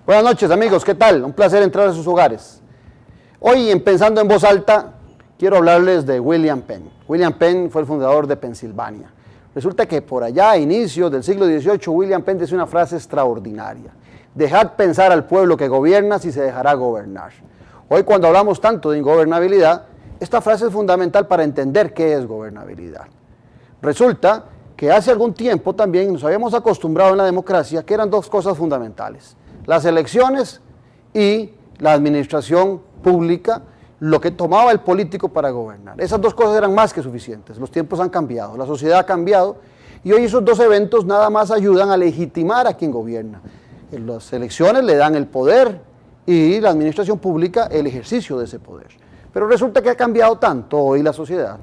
Buenas noches, amigos, ¿qué tal? Un placer entrar a sus hogares. Hoy, en Pensando en Voz Alta, quiero hablarles de William Penn. William Penn fue el fundador de Pensilvania. Resulta que por allá, a inicios del siglo XVIII, William Penn dice una frase extraordinaria: dejad pensar al pueblo que gobierna si se dejará gobernar. Hoy, cuando hablamos tanto de ingobernabilidad, esta frase es fundamental para entender qué es gobernabilidad. Resulta que hace algún tiempo también nos habíamos acostumbrado en la democracia que eran dos cosas fundamentales: las elecciones y la administración pública, lo que tomaba el político para gobernar. Esas dos cosas eran más que suficientes. Los tiempos han cambiado, la sociedad ha cambiado, y hoy esos dos eventos nada más ayudan a legitimar a quien gobierna. Las elecciones le dan el poder y la administración pública el ejercicio de ese poder. Pero resulta que ha cambiado tanto hoy la sociedad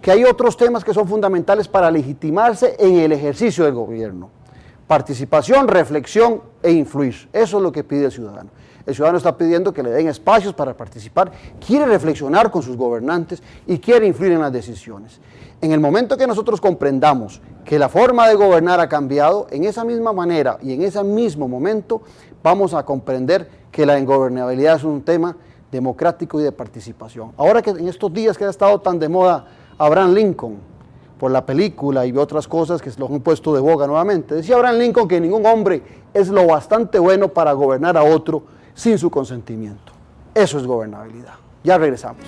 que hay otros temas que son fundamentales para legitimarse en el ejercicio del gobierno: participación, reflexión e influir. Eso es lo que pide el ciudadano. El ciudadano está pidiendo que le den espacios para participar, quiere reflexionar con sus gobernantes y quiere influir en las decisiones. En el momento que nosotros comprendamos que la forma de gobernar ha cambiado, en esa misma manera y en ese mismo momento vamos a comprender que la ingobernabilidad es un tema democrático y de participación. Ahora que en estos días que ha estado tan de moda Abraham Lincoln, por la película y otras cosas que lo han puesto de boga nuevamente, decía Abraham Lincoln que ningún hombre es lo bastante bueno para gobernar a otro sin su consentimiento. Eso es gobernabilidad. Ya regresamos.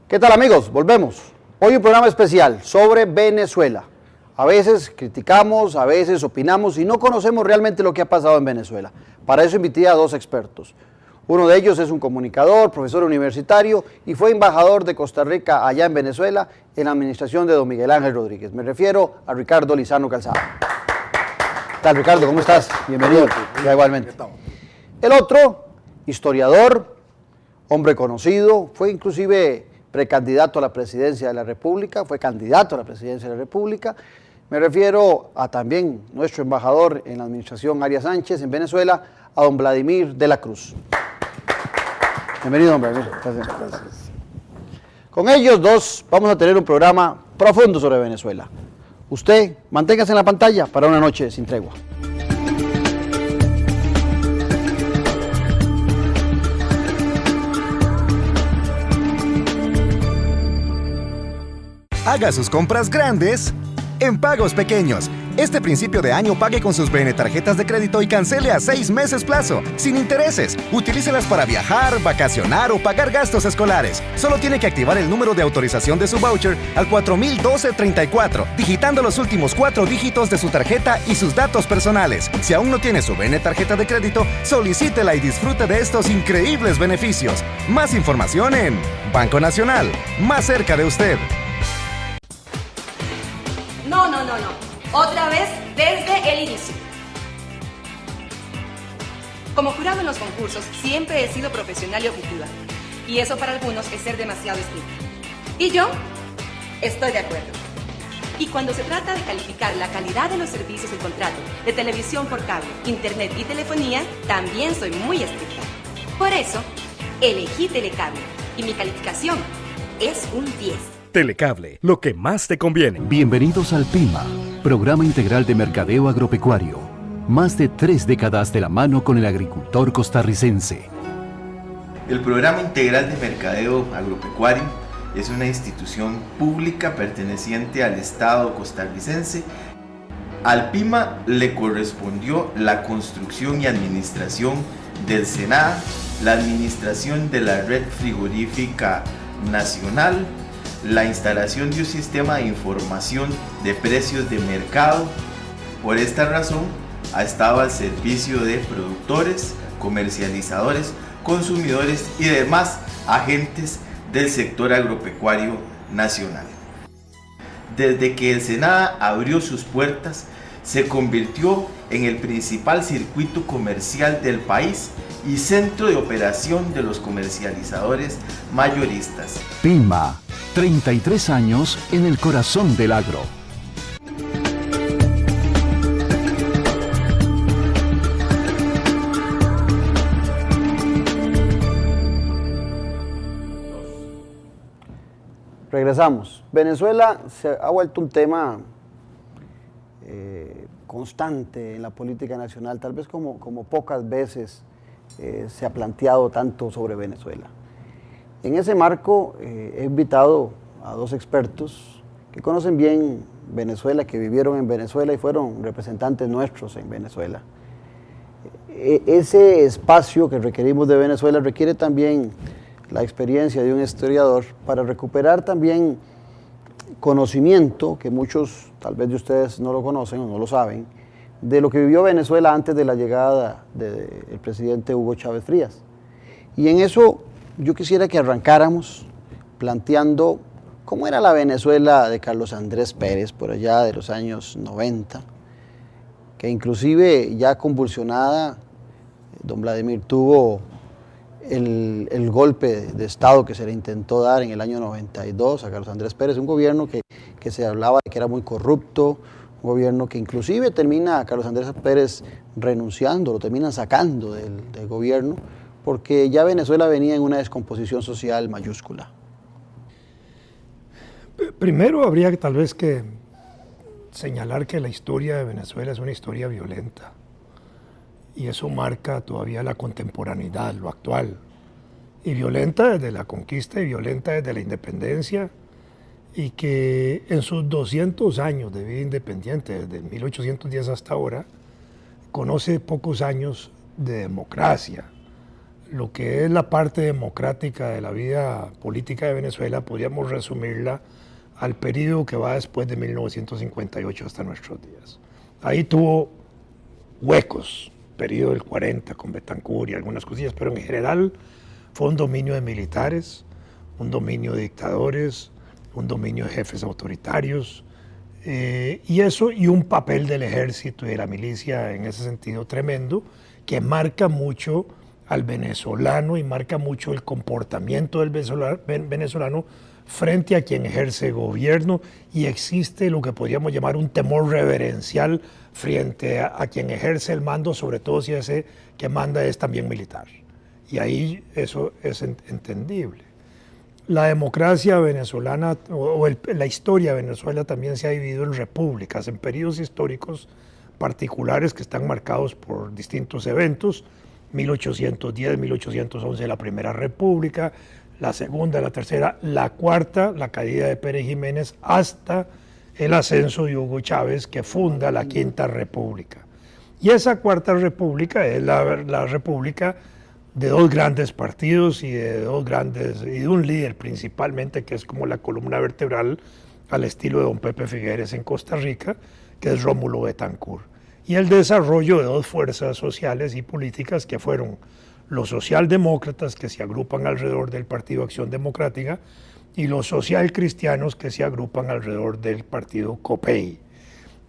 ¿Qué tal, amigos? Volvemos. Hoy un programa especial sobre Venezuela. A veces criticamos, a veces opinamos y no conocemos realmente lo que ha pasado en Venezuela. Para eso invité a dos expertos. Uno de ellos es un comunicador, profesor universitario y fue embajador de Costa Rica allá en Venezuela en la administración de don Miguel Ángel Rodríguez. Me refiero a Ricardo Lizano Calzado. ¿Qué tal, Ricardo? ¿Cómo estás? Bienvenido. Ya igualmente. El otro, historiador, hombre conocido, fue inclusive precandidato a la presidencia de la República, fue candidato a la presidencia de la República. Me refiero a también nuestro embajador en la administración Arias Sánchez en Venezuela, a don Vladimir de la Cruz. Bienvenido, don Vladimir. Gracias. Con ellos dos vamos a tener un programa profundo sobre Venezuela. Usted manténgase en la pantalla para una noche sin tregua. Haga sus compras grandes en pagos pequeños. Este principio de año pague con sus BN tarjetas de crédito y cancele a 6 meses plazo, sin intereses. Utilícelas para viajar, vacacionar o pagar gastos escolares. Solo tiene que activar el número de autorización de su voucher al 401234, digitando los últimos 4 dígitos de su tarjeta y sus datos personales. Si aún no tiene su BN tarjeta de crédito, solicítela y disfrute de estos increíbles beneficios. Más información en Banco Nacional, más cerca de usted. No. Otra vez desde el inicio. Como jurado en los concursos, siempre he sido profesional y objetiva. Y eso para algunos es ser demasiado estricta. Y yo estoy de acuerdo. Y cuando se trata de calificar la calidad de los servicios del contrato de televisión por cable, internet y telefonía, también soy muy estricta. Por eso, elegí Telecable. Y mi calificación es un 10. Telecable, lo que más te conviene. Bienvenidos al PIMA, Programa Integral de Mercadeo Agropecuario. Más de 3 décadas de la mano con el agricultor costarricense. El Programa Integral de Mercadeo Agropecuario es una institución pública perteneciente al Estado costarricense. Al PIMA le correspondió la construcción y administración del SENAA, la administración de la red frigorífica nacional, la instalación de un sistema de información de precios de mercado. Por esta razón, ha estado al servicio de productores, comercializadores, consumidores y demás agentes del sector agropecuario nacional. Desde que el SENAA abrió sus puertas, se convirtió en el principal circuito comercial del país y centro de operación de los comercializadores mayoristas. PIMA, 33 años en el corazón del agro. Regresamos. Venezuela se ha vuelto un tema constante en la política nacional, tal vez como pocas veces se ha planteado tanto sobre Venezuela. En ese marco he invitado a dos expertos que conocen bien Venezuela, que vivieron en Venezuela y fueron representantes nuestros en Venezuela. Ese espacio que requerimos de Venezuela requiere también la experiencia de un historiador para recuperar también conocimiento, que muchos tal vez de ustedes no lo conocen o no lo saben, de lo que vivió Venezuela antes de la llegada del presidente Hugo Chávez Frías. Y en eso yo quisiera que arrancáramos planteando cómo era la Venezuela de Carlos Andrés Pérez por allá de los años 90, que inclusive ya convulsionada, don Vladimir tuvo el golpe de Estado que se le intentó dar en el año 92 a Carlos Andrés Pérez, un gobierno que se hablaba de que era muy corrupto, un gobierno que inclusive termina a Carlos Andrés Pérez renunciando, lo terminan sacando del gobierno, porque ya Venezuela venía en una descomposición social mayúscula. Primero habría tal vez que señalar que la historia de Venezuela es una historia violenta y eso marca todavía la contemporaneidad, lo actual, y violenta desde la conquista y violenta desde la independencia, y que en sus 200 años de vida independiente, desde 1810 hasta ahora, conoce pocos años de democracia. Lo que es la parte democrática de la vida política de Venezuela, podríamos resumirla al periodo que va después de 1958 hasta nuestros días. Ahí tuvo huecos, periodo del 40 con Betancur y algunas cosillas, pero en general fue un dominio de militares, un dominio de dictadores, un dominio de jefes autoritarios, y eso, y un papel del ejército y de la milicia en ese sentido tremendo, que marca mucho al venezolano y marca mucho el comportamiento del venezolano frente a quien ejerce gobierno, y existe lo que podríamos llamar un temor reverencial frente a quien ejerce el mando, sobre todo si ese que manda es también militar. Y ahí eso es entendible. La democracia venezolana la historia de Venezuela también se ha dividido en repúblicas, en periodos históricos particulares que están marcados por distintos eventos. 1810, 1811 la primera república, la segunda, la tercera, la cuarta, la caída de Pérez Jiménez, hasta el ascenso de Hugo Chávez, que funda la quinta república. Y esa cuarta república es la república de dos grandes partidos y de un líder principalmente, que es como la columna vertebral al estilo de don Pepe Figueres en Costa Rica, que es Rómulo Betancourt. Y el desarrollo de dos fuerzas sociales y políticas que fueron los socialdemócratas, que se agrupan alrededor del Partido Acción Democrática, y los socialcristianos, que se agrupan alrededor del Partido COPEI.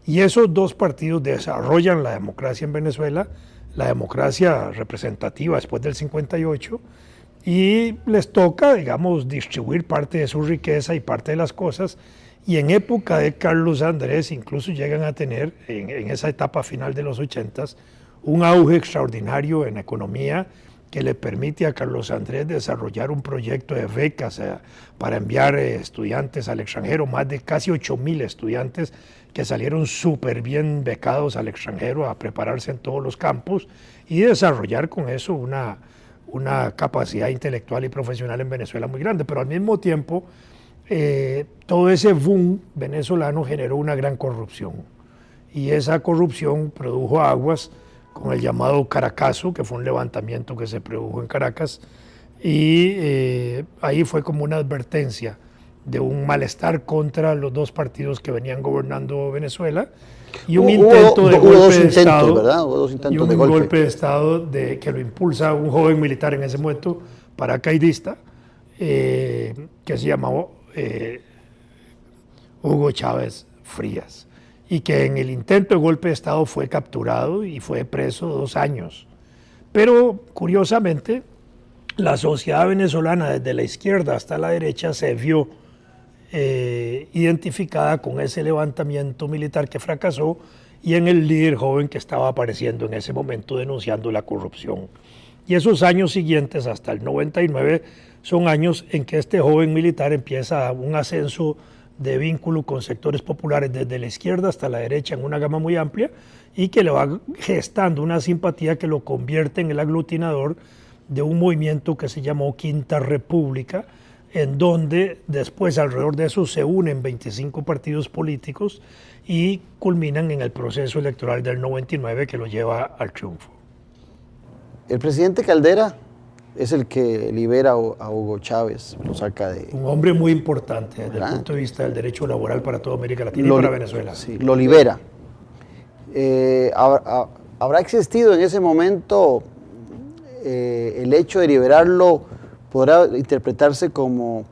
Y esos dos partidos desarrollan la democracia en Venezuela, la democracia representativa después del 58, y les toca, digamos, distribuir parte de su riqueza y parte de las cosas. Y en época de Carlos Andrés incluso llegan a tener, en esa etapa final de los 80s, un auge extraordinario en economía que le permite a Carlos Andrés desarrollar un proyecto de becas para enviar estudiantes al extranjero, más de casi 8.000 estudiantes que salieron súper bien becados al extranjero a prepararse en todos los campos y desarrollar con eso una capacidad intelectual y profesional en Venezuela muy grande. Pero al mismo tiempo, todo ese boom venezolano generó una gran corrupción, y esa corrupción produjo aguas con el llamado Caracazo, que fue un levantamiento que se produjo en Caracas, y ahí fue como una advertencia de un malestar contra los dos partidos que venían gobernando Venezuela, y un intento de golpe de Estado, ¿verdad? Hubo dos intentos de golpe de Estado que lo impulsa un joven militar en ese momento, paracaidista, que se llamaba Hugo Chávez Frías, y que en el intento de golpe de Estado fue capturado y fue preso 2 años. Pero curiosamente, la sociedad venezolana desde la izquierda hasta la derecha se vio identificada con ese levantamiento militar que fracasó y en el líder joven que estaba apareciendo en ese momento denunciando la corrupción. Y esos años siguientes, hasta el 99, son años en que este joven militar empieza un ascenso de vínculo con sectores populares desde la izquierda hasta la derecha en una gama muy amplia y que le va gestando una simpatía que lo convierte en el aglutinador de un movimiento que se llamó Quinta República, en donde después alrededor de eso se unen 25 partidos políticos y culminan en el proceso electoral del 99 que lo lleva al triunfo. El presidente Caldera es el que libera a Hugo Chávez, lo saca de... Un hombre muy importante desde el punto de vista del derecho laboral para toda América Latina y para Venezuela. Sí, lo libera. ¿Habrá existido en ese momento el hecho de liberarlo, podrá interpretarse como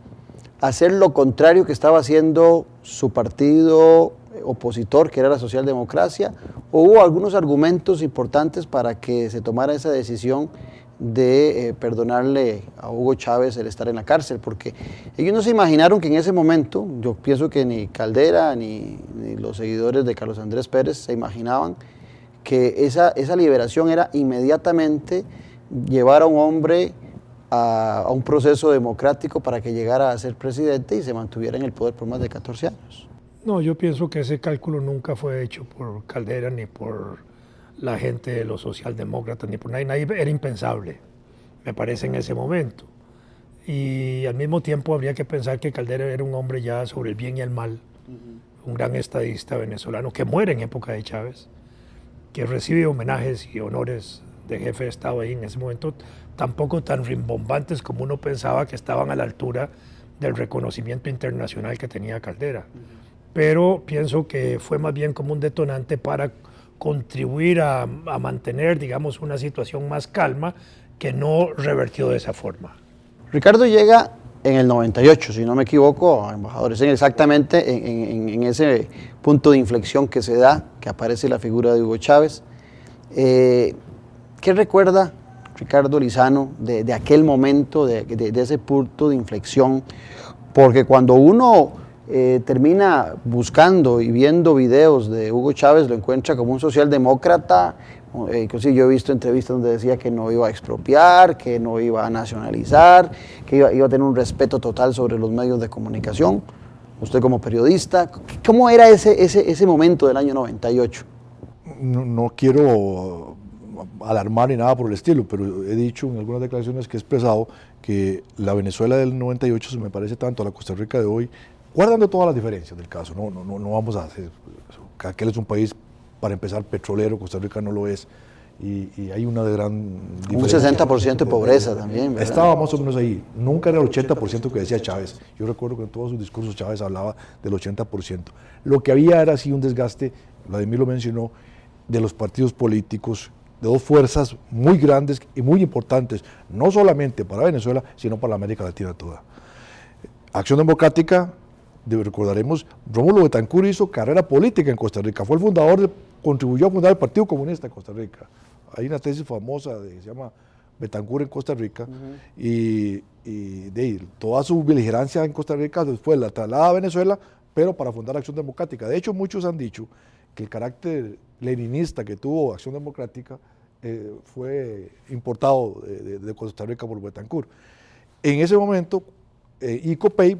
hacer lo contrario que estaba haciendo su partido opositor, que era la socialdemocracia, o hubo algunos argumentos importantes para que se tomara esa decisión de perdonarle a Hugo Chávez el estar en la cárcel? Porque ellos no se imaginaron que en ese momento, yo pienso que ni Caldera ni los seguidores de Carlos Andrés Pérez se imaginaban que esa liberación era inmediatamente llevar a un hombre a un proceso democrático para que llegara a ser presidente y se mantuviera en el poder por más de 14 años. No, yo pienso que ese cálculo nunca fue hecho por Caldera ni por la gente de los socialdemócratas, ni por nadie. Era impensable, me parece, en ese momento. Y al mismo tiempo habría que pensar que Caldera era un hombre ya sobre el bien y el mal, un gran estadista venezolano que muere en época de Chávez, que recibe homenajes y honores de jefe de Estado ahí en ese momento, tampoco tan rimbombantes como uno pensaba, que estaban a la altura del reconocimiento internacional que tenía Caldera. Pero pienso que fue más bien como un detonante para contribuir a mantener, digamos, una situación más calma que no revertió de esa forma. Ricardo llega en el 98, si no me equivoco, embajador, es exactamente en ese punto de inflexión que se da, que aparece la figura de Hugo Chávez. ¿Qué recuerda Ricardo Lizano de aquel momento, de ese punto de inflexión? Porque cuando uno termina buscando y viendo videos de Hugo Chávez, lo encuentra como un socialdemócrata. Inclusive yo he visto entrevistas donde decía que no iba a expropiar, que no iba a nacionalizar, que iba a tener un respeto total sobre los medios de comunicación. Usted como periodista, ¿cómo era ese momento del año 98? No quiero alarmar ni nada por el estilo, pero he dicho en algunas declaraciones que he expresado que la Venezuela del 98 se me parece tanto a la Costa Rica de hoy, guardando todas las diferencias del caso. No vamos a hacer, aquel es un país, para empezar, petrolero, Costa Rica no lo es, y hay una gran diferencia. Un 60% de pobreza también, ¿verdad? Estaba más o menos ahí, nunca era el 80% que decía Chávez. Yo recuerdo que en todos sus discursos Chávez hablaba del 80%. Lo que había era así un desgaste, Vladimir lo mencionó, de los partidos políticos, de dos fuerzas muy grandes y muy importantes, no solamente para Venezuela, sino para la América Latina toda. Acción Democrática, recordaremos, Rómulo Betancourt hizo carrera política en Costa Rica, fue el fundador, contribuyó a fundar el Partido Comunista de Costa Rica. Hay una tesis famosa que se llama Betancourt en Costa Rica, y toda su beligerancia en Costa Rica después la traslada a Venezuela, pero para fundar Acción Democrática. De hecho, muchos han dicho que el carácter leninista que tuvo Acción Democrática fue importado de Costa Rica por Betancourt. En ese momento, ICOPEI,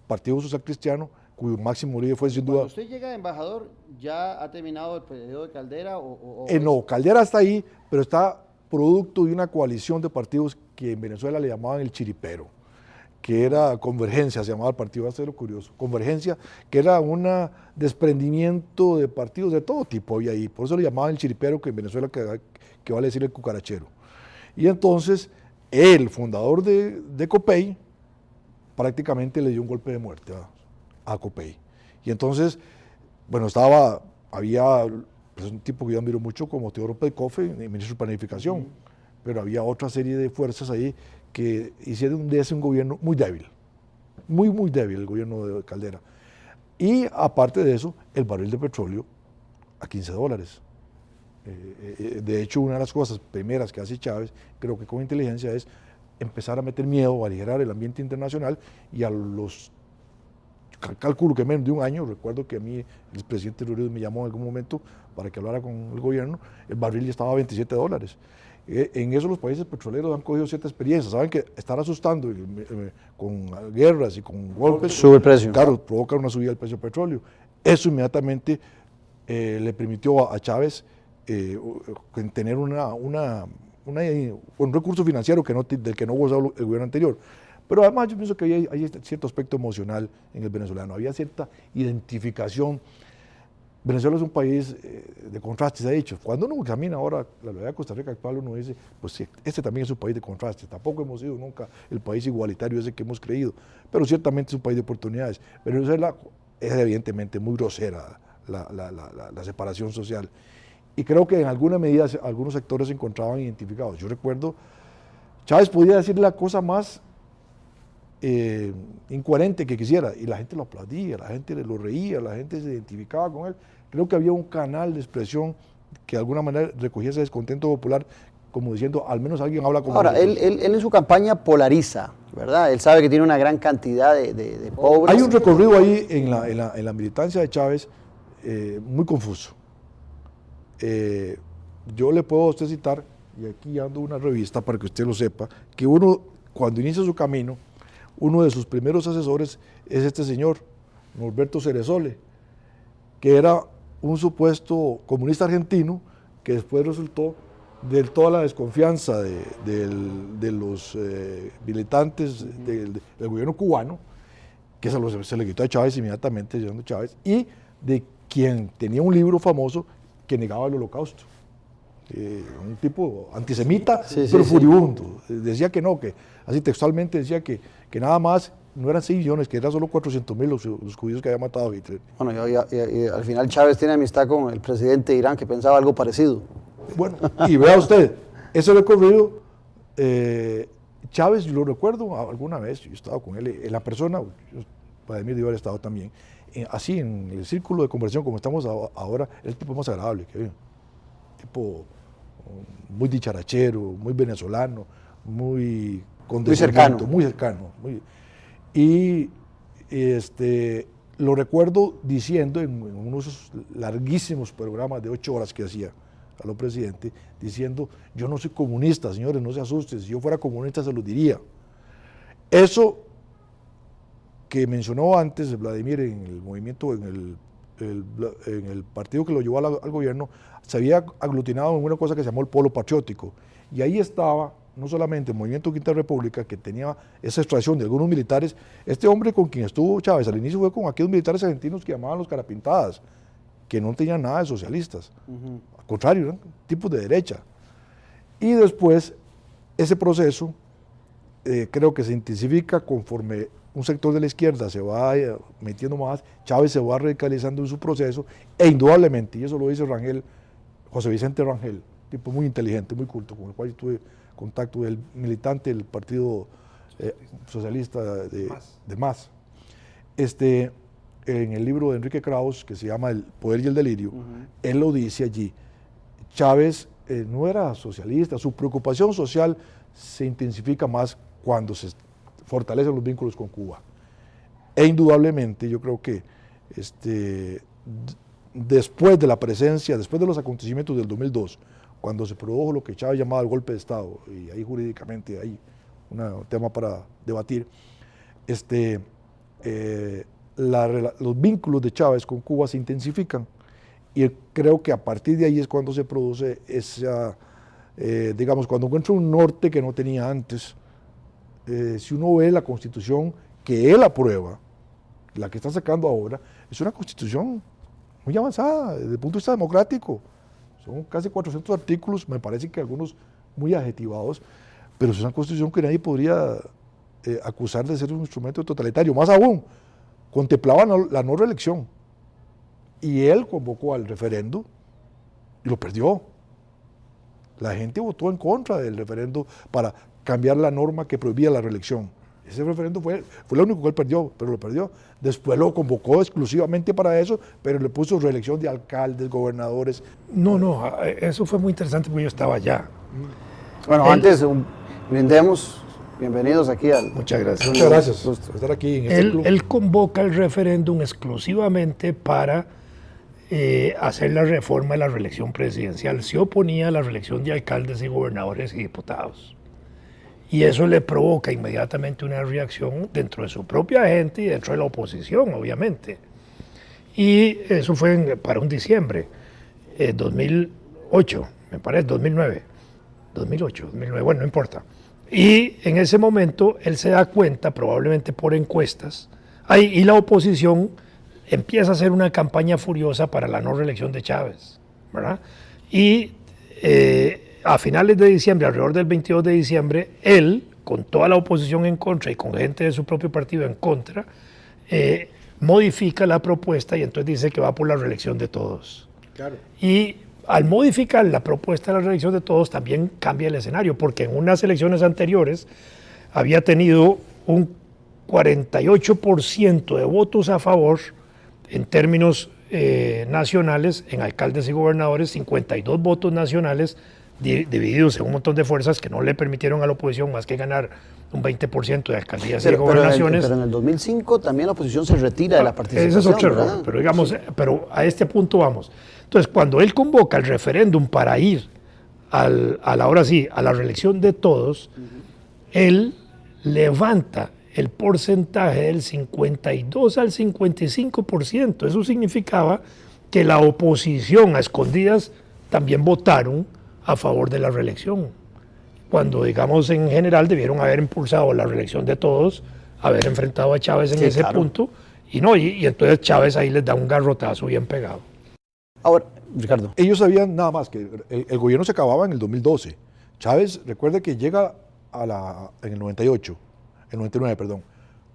Partido Social Cristiano, cuyo máximo líder fue sin duda... Cuando usted llega de embajador, ¿ya ha terminado el periodo de Caldera? No, Caldera está ahí, pero está producto de una coalición de partidos que en Venezuela le llamaban el chiripero, que era Convergencia, se llamaba el partido, va a ser lo curioso, Convergencia, que era un desprendimiento de partidos de todo tipo había ahí, por eso le llamaban el chiripero, que en Venezuela que vale decir el cucarachero. Y entonces, el fundador de COPEI, prácticamente le dio un golpe de muerte a COPEI. Y entonces, bueno, había pues, un tipo que yo admiro mucho como Teodoro Pedcofe, ministro de Planificación, pero había otra serie de fuerzas ahí que hicieron de ese un gobierno muy débil, muy débil el gobierno de Caldera. Y aparte de eso, el barril de petróleo a $15. De hecho, una de las cosas primeras que hace Chávez, creo que con inteligencia, es empezar a meter miedo, a aligerar el ambiente internacional, y a los, cálculo que menos de un año, recuerdo que a mí el presidente Uribe me llamó en algún momento para que hablara con el gobierno, el barril ya estaba a $27. En eso los países petroleros han cogido cierta experiencia. Saben que estar asustando con guerras y con golpes, sube el precio. Claro, provoca una subida del precio del petróleo. Eso inmediatamente le permitió a Chávez tener un recurso financiero del que no gozaba el gobierno anterior. Pero además yo pienso que hay cierto aspecto emocional en el venezolano, había cierta identificación. Venezuela es un país de contrastes, ha dicho. Cuando uno examina ahora la realidad de Costa Rica actual, uno dice, pues sí, este también es un país de contrastes. Tampoco hemos sido nunca el país igualitario ese que hemos creído, pero ciertamente es un país de oportunidades. Venezuela es evidentemente muy grosera la separación social. Y creo que en alguna medida algunos sectores se encontraban identificados. Yo recuerdo, Chávez podía decir la cosa más incoherente que quisiera, y la gente lo aplaudía, la gente lo reía, la gente se identificaba con él. Creo que había un canal de expresión que de alguna manera recogía ese descontento popular, como diciendo, al menos alguien habla como Ahora, él en su campaña polariza, ¿verdad? Él sabe que tiene una gran cantidad de pobres. Hay un recorrido ahí en la militancia de Chávez muy confuso. Yo le puedo a usted citar, y aquí ando una revista para que usted lo sepa, que uno, cuando inicia su camino, uno de sus primeros asesores es este señor, Norberto Ceresole, que era un supuesto comunista argentino que después resultó de toda la desconfianza de los militantes del gobierno cubano, que se le quitó a Chávez inmediatamente, llegando Chávez, y de quien tenía un libro famoso que negaba el holocausto. Un tipo antisemita, pero furibundo. Decía que no, que así textualmente decía que nada más no eran 6 millones, que eran solo 400,000 los judíos que había matado Hitler. Bueno, y al final Chávez tiene amistad con el presidente de Irán, que pensaba algo parecido. Bueno, y vea usted, ese recorrido, Chávez, yo lo recuerdo alguna vez, yo he estado con él, en la persona, Vladimir debe haber estado también, así en el círculo de conversación como estamos ahora, es el tipo más agradable que hay. Tipo muy dicharachero, muy venezolano, muy cercano. Muy cercano. Y lo recuerdo diciendo en uno de esos larguísimos programas de 8 horas que hacía a los presidentes, diciendo, yo no soy comunista, señores, no se asusten, si yo fuera comunista se lo diría. Eso que mencionó antes Vladimir en el movimiento, en el partido que lo llevó al gobierno, se había aglutinado en una cosa que se llamó el Polo Patriótico, y ahí estaba no solamente el Movimiento Quinta República, que tenía esa extracción de algunos militares. Este hombre con quien estuvo Chávez al inicio fue con aquellos militares argentinos que llamaban los carapintadas, que no tenían nada de socialistas, al contrario, eran tipos de derecha. Y después, ese proceso creo que se intensifica conforme un sector de la izquierda se va metiendo más, Chávez se va radicalizando en su proceso, e indudablemente, y eso lo dice Rangel, José Vicente Rangel, tipo muy inteligente, muy culto, con el cual yo tuve contacto, del militante del Partido Socialista de MAS. En el libro de Enrique Krauss, que se llama El Poder y el Delirio, él lo dice allí, Chávez no era socialista, su preocupación social se intensifica más cuando se fortalecen los vínculos con Cuba. E indudablemente yo creo que después de la presencia, después de los acontecimientos del 2002, cuando se produjo lo que Chávez llamaba el golpe de Estado, y ahí jurídicamente hay un tema para debatir, los vínculos de Chávez con Cuba se intensifican, y creo que a partir de ahí es cuando se produce esa, digamos, cuando encuentra un norte que no tenía antes. Si uno ve la constitución que él aprueba, la que está sacando ahora, es una constitución muy avanzada desde el punto de vista democrático. Son casi 400 artículos, me parece que algunos muy adjetivados, pero es una constitución que nadie podría acusar de ser un instrumento totalitario. Más aún, contemplaba la no reelección, y él convocó al referendo y lo perdió. La gente votó en contra del referendo para cambiar la norma que prohibía la reelección. Ese referendo fue lo único que él perdió, pero lo perdió. Después lo convocó exclusivamente para eso, pero le puso reelección de alcaldes, gobernadores. No, eso fue muy interesante porque yo estaba allá. Bueno, antes brindemos, bienvenidos aquí al... Muchas gracias. Muchas gracias por estar aquí en este club. Él convoca el referéndum exclusivamente para hacer la reforma de la reelección presidencial. Se oponía a la reelección de alcaldes y gobernadores y diputados. Y eso le provoca inmediatamente una reacción dentro de su propia gente y dentro de la oposición, obviamente. Y eso fue para un diciembre, 2008, me parece, 2009, 2009, bueno, no importa. Y en ese momento él se da cuenta, probablemente por encuestas, y la oposición empieza a hacer una campaña furiosa para la no reelección de Chávez, ¿verdad? Y a finales de diciembre, alrededor del 22 de diciembre, él, con toda la oposición en contra y con gente de su propio partido en contra, modifica la propuesta y entonces dice que va por la reelección de todos. Claro. Y al modificar la propuesta de la reelección de todos, también cambia el escenario, porque en unas elecciones anteriores había tenido un 48% de votos a favor en términos nacionales, en alcaldes y gobernadores, 52 votos nacionales divididos en un montón de fuerzas que no le permitieron a la oposición más que ganar un 20% de alcaldías y gobernaciones. Pero en el 2005 también la oposición se retira de la participación. Ese es otro error, ¿verdad? pero digamos, pero a este punto vamos. Entonces, cuando él convoca el referéndum para ir ahora sí, a la reelección de todos, él levanta el porcentaje del 52 al 55%. Eso significaba que la oposición a escondidas también votaron a favor de la reelección, cuando, digamos, en general debieron haber impulsado la reelección de todos, haber enfrentado a Chávez en ese punto, y entonces Chávez ahí les da un garrotazo bien pegado. Ahora, Ricardo. Ellos sabían nada más que el gobierno se acababa en el 2012. Chávez, recuerde que llega en el 99, perdón,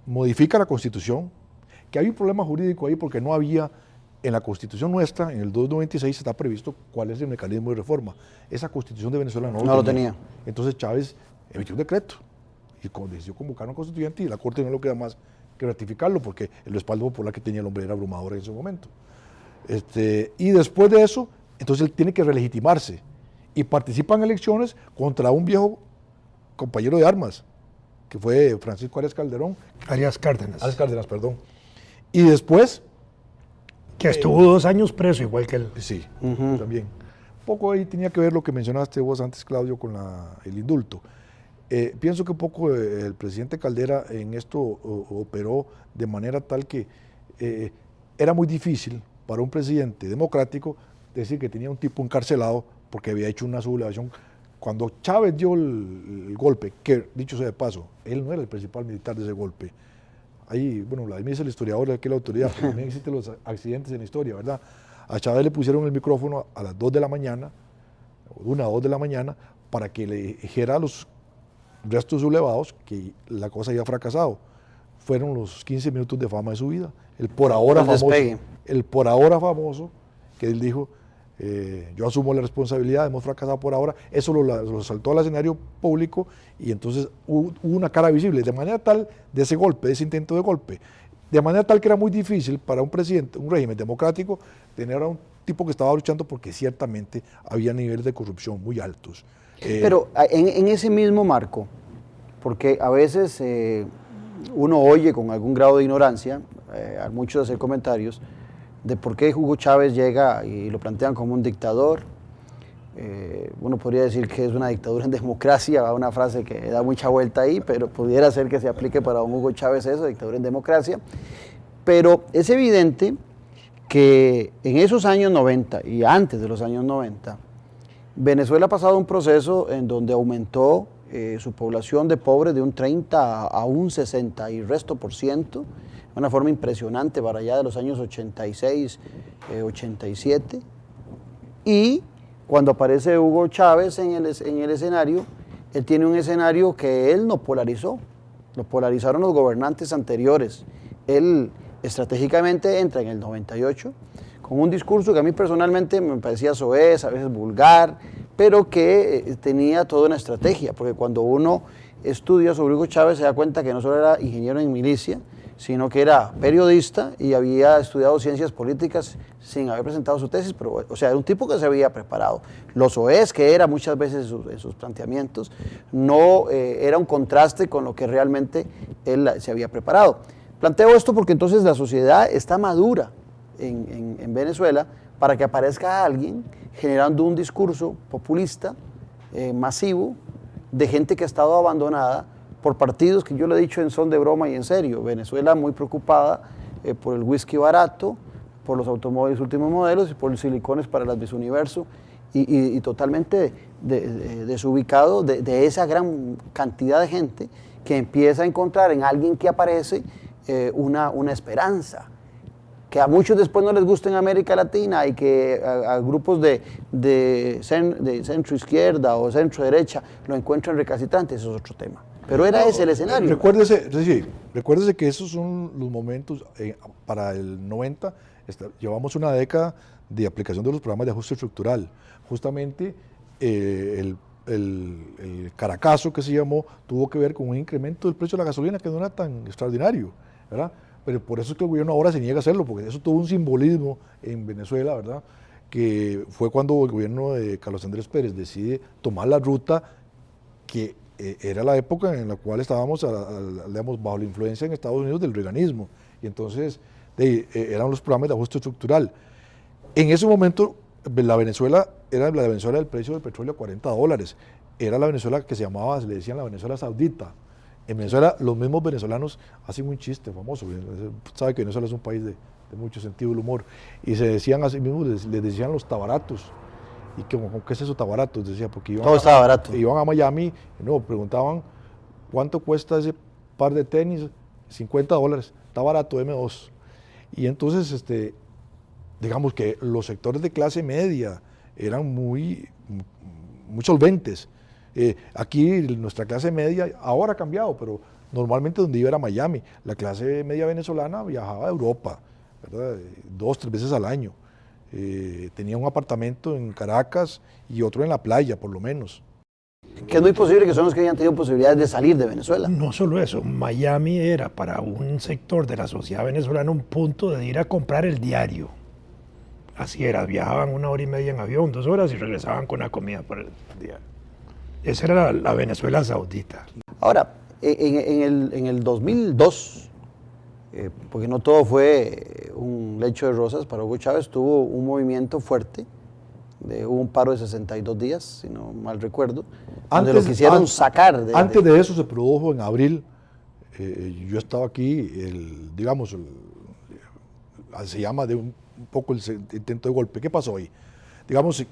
modifica la Constitución, que hay un problema jurídico ahí porque no había. En la Constitución nuestra, en el 296, está previsto cuál es el mecanismo de reforma. Esa Constitución de Venezuela no lo tenía. Entonces Chávez emitió un decreto y decidió convocar a un constituyente y la Corte no le queda más que ratificarlo porque el respaldo popular que tenía el hombre era abrumador en ese momento. Y después de eso, entonces él tiene que relegitimarse y participa en elecciones contra un viejo compañero de armas, que fue Francisco Arias Calderón. Arias Cárdenas, perdón. Y después... que estuvo 2 años preso, igual que él. Sí, también. Poco ahí tenía que ver lo que mencionaste vos antes, Claudio, con el indulto. Pienso que un poco el presidente Caldera en esto operó de manera tal que era muy difícil para un presidente democrático decir que tenía un tipo encarcelado porque había hecho una sublevación. Cuando Chávez dio el golpe, que dicho sea de paso, él no era el principal militar de ese golpe. Ahí, bueno, la dice el historiador, que la autoridad, pero también existen los accidentes en la historia, ¿verdad? A Chávez le pusieron el micrófono a las 2 de la mañana, o 1 a 2 de la mañana, para que le dijera a los restos sublevados que la cosa había fracasado. Fueron los 15 minutos de fama de su vida. El por ahora famoso, que él dijo, yo asumo la responsabilidad, hemos fracasado por ahora. Eso lo saltó al escenario público y entonces hubo una cara visible, de manera tal, de ese golpe, de ese intento de golpe, de manera tal que era muy difícil para un presidente, un régimen democrático, tener a un tipo que estaba luchando porque ciertamente había niveles de corrupción muy altos. Pero en ese mismo marco, porque a veces uno oye con algún grado de ignorancia a muchos hacer comentarios de por qué Hugo Chávez llega y lo plantean como un dictador. Uno podría decir que es una dictadura en democracia, una frase que da mucha vuelta ahí, pero pudiera ser que se aplique para don Hugo Chávez eso, dictadura en democracia. Pero es evidente que en esos años 90 y antes de los años 90, Venezuela ha pasado un proceso en donde aumentó su población de pobres de un 30 a un 60 y resto por ciento, de una forma impresionante para allá de los años 86, 87. Y cuando aparece Hugo Chávez en el escenario, él tiene un escenario que él no polarizó, lo polarizaron los gobernantes anteriores. Él estratégicamente entra en el 98 con un discurso que a mí personalmente me parecía soez, a veces vulgar, pero que tenía toda una estrategia, porque cuando uno estudia sobre Hugo Chávez se da cuenta que no solo era ingeniero en milicia, sino que era periodista y había estudiado ciencias políticas sin haber presentado su tesis, pero, o sea, era un tipo que se había preparado. Lo soez que era muchas veces en sus planteamientos, no era un contraste con lo que realmente él se había preparado. Planteo esto porque entonces la sociedad está madura en Venezuela para que aparezca alguien generando un discurso populista, masivo, de gente que ha estado abandonada por partidos que yo le he dicho en son de broma y en serio. Venezuela muy preocupada por el whisky barato, por los automóviles últimos modelos y por los silicones para las Miss Universo y totalmente desubicado de esa gran cantidad de gente que empieza a encontrar en alguien que aparece una esperanza, que a muchos después no les gusta en América Latina y que a grupos de centro izquierda o centro derecha lo encuentran recalcitrante, eso es otro tema. Pero era ese el escenario. Recuérdese que esos son los momentos, para el 90, llevamos una década de aplicación de los programas de ajuste estructural. Justamente el Caracazo, que se llamó, tuvo que ver con un incremento del precio de la gasolina que no era tan extraordinario, ¿verdad? Pero por eso es que el gobierno ahora se niega a hacerlo, porque eso tuvo un simbolismo en Venezuela, ¿verdad? Que fue cuando el gobierno de Carlos Andrés Pérez decide tomar la ruta que era la época en la cual estábamos digamos, bajo la influencia en Estados Unidos del reaganismo, y entonces eran los programas de ajuste estructural. En ese momento la Venezuela era la Venezuela del precio del petróleo a $40, era la Venezuela que se le decían la Venezuela Saudita. En Venezuela los mismos venezolanos hacen un chiste famoso, sabe que Venezuela es un país de mucho sentido del humor, y se decían a sí mismos, les decían los tabaratos. ¿Y qué es eso tabaratos? Decía, porque todo estaba barato. Iban a Miami, preguntaban cuánto cuesta ese par de tenis, $50, está barato, M2. Y entonces, digamos que los sectores de clase media eran muy solventes. Aquí nuestra clase media, ahora ha cambiado, pero normalmente donde iba era Miami. La clase media venezolana viajaba a Europa, ¿verdad? 2, 3 veces al año. Tenía un apartamento en Caracas y otro en la playa, por lo menos. Que es muy posible que son los que hayan tenido posibilidades de salir de Venezuela. No solo eso, Miami era para un sector de la sociedad venezolana un punto de ir a comprar el diario. Así era, viajaban 1 hora y media en avión, 2 horas y regresaban con la comida para el diario. Esa era la Venezuela Saudita. Ahora, en el 2002, porque no todo fue un lecho de rosas, para Hugo Chávez tuvo un movimiento fuerte, hubo un paro de 62 días, si no mal recuerdo, donde lo quisieron sacar. Antes de eso se produjo en abril, yo estaba aquí, se llama de un poco el intento de golpe. ¿Qué pasó ahí? Digamos,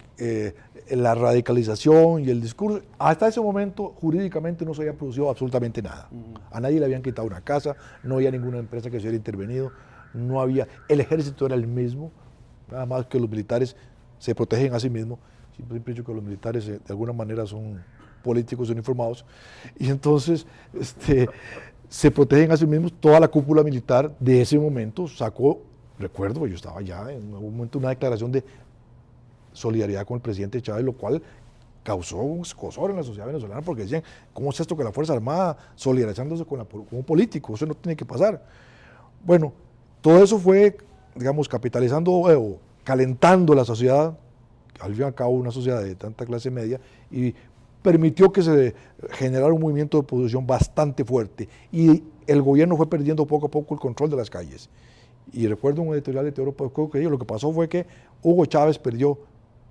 la radicalización y el discurso, hasta ese momento jurídicamente no se había producido absolutamente nada. A nadie le habían quitado una casa, no había ninguna empresa que se hubiera intervenido, el ejército era el mismo, nada más que los militares se protegen a sí mismos. Siempre he dicho que los militares de alguna manera son políticos uniformados, y entonces se protegen a sí mismos. Toda la cúpula militar de ese momento sacó, recuerdo, yo estaba ya en algún momento, una declaración de solidaridad con el presidente Chávez, lo cual causó un escozor en la sociedad venezolana, porque decían, ¿cómo es esto que la Fuerza Armada solidarizándose con un político? Eso no tiene que pasar. Bueno, todo eso fue, digamos, capitalizando, calentando la sociedad, al fin y al cabo una sociedad de tanta clase media, y permitió que se generara un movimiento de oposición bastante fuerte, y el gobierno fue perdiendo poco a poco el control de las calles. Y recuerdo un editorial de Teodoro Pascual que dijo, lo que pasó fue que Hugo Chávez perdió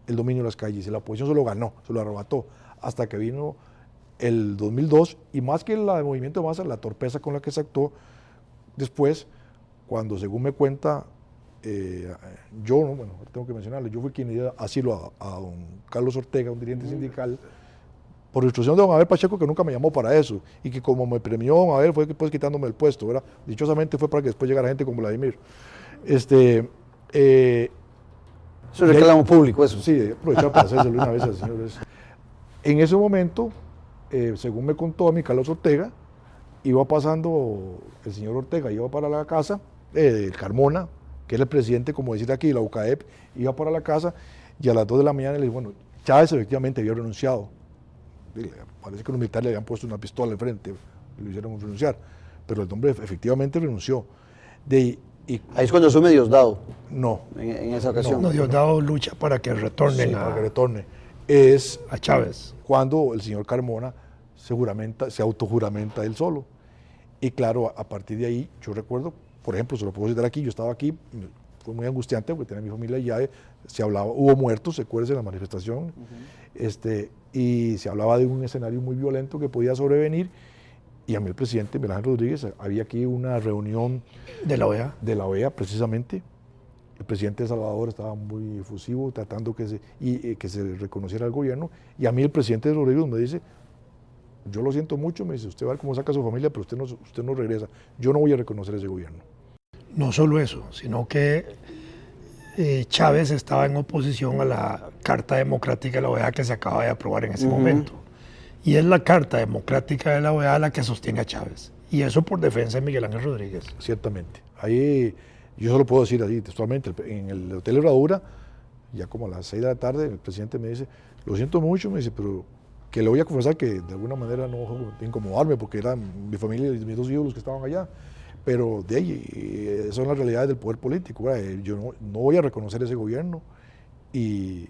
el dominio de las calles y la oposición se lo ganó, se lo arrebató, hasta que vino el 2002, y más que el movimiento de masa, la torpeza con la que se actuó después, cuando según me cuenta, tengo que mencionarlo, yo fui quien dio asilo a don Carlos Ortega, un dirigente sindical, por instrucción de don Abel Pacheco, que nunca me llamó para eso, y que como me premió don Abel fue después quitándome el puesto, ¿verdad? Dichosamente fue para que después llegara gente como Vladimir. Eso es reclamo público, eso. Sí, aprovechar para hacérselo una vez al señor. En ese momento, según me contó a mí Carlos Ortega, iba pasando el señor Ortega, iba para la casa, el Carmona, que es el presidente, como decir aquí, la UCAEP, iba para la casa, y a las 2 de la mañana le dije, bueno, Chávez efectivamente había renunciado. Parece que los militares le habían puesto una pistola enfrente y lo hicieron renunciar, pero el hombre efectivamente renunció. Ahí es cuando asume Diosdado. No. En esa ocasión. No, Diosdado lucha para que retornen para que retorne. Es a Chávez. Cuando el señor Carmona se autojuramenta él solo. Y claro, a partir de ahí, yo recuerdo, por ejemplo, se lo puedo citar aquí, yo estaba aquí, fue muy angustiante porque tenía mi familia allá, se hablaba, hubo muertos, se acuerdan de la manifestación, y se hablaba de un escenario muy violento que podía sobrevenir, y a mí el presidente Miguel Ángel Rodríguez, había aquí una reunión De la OEA. Precisamente. El presidente de Salvador estaba muy efusivo, tratando que se reconociera el gobierno, y a mí el presidente Rodríguez me dice, yo lo siento mucho, me dice, usted va a ver cómo saca a su familia, pero usted no regresa, yo no voy a reconocer ese gobierno. No solo eso, sino que Chávez estaba en oposición a la Carta Democrática de la OEA que se acaba de aprobar en ese momento. Y es la Carta Democrática de la OEA la que sostiene a Chávez. Y eso por defensa de Miguel Ángel Rodríguez. Ciertamente. Ahí yo solo puedo decir así textualmente, en el Hotel Herradura, ya como a las 6 de la tarde, el presidente me dice, lo siento mucho, me dice, pero que le voy a confesar que de alguna manera no incomodarme, porque eran mi familia y mis 2 hijos los que estaban allá. Pero de ahí, son las realidades del poder político, ¿verdad? Yo no voy a reconocer ese gobierno, y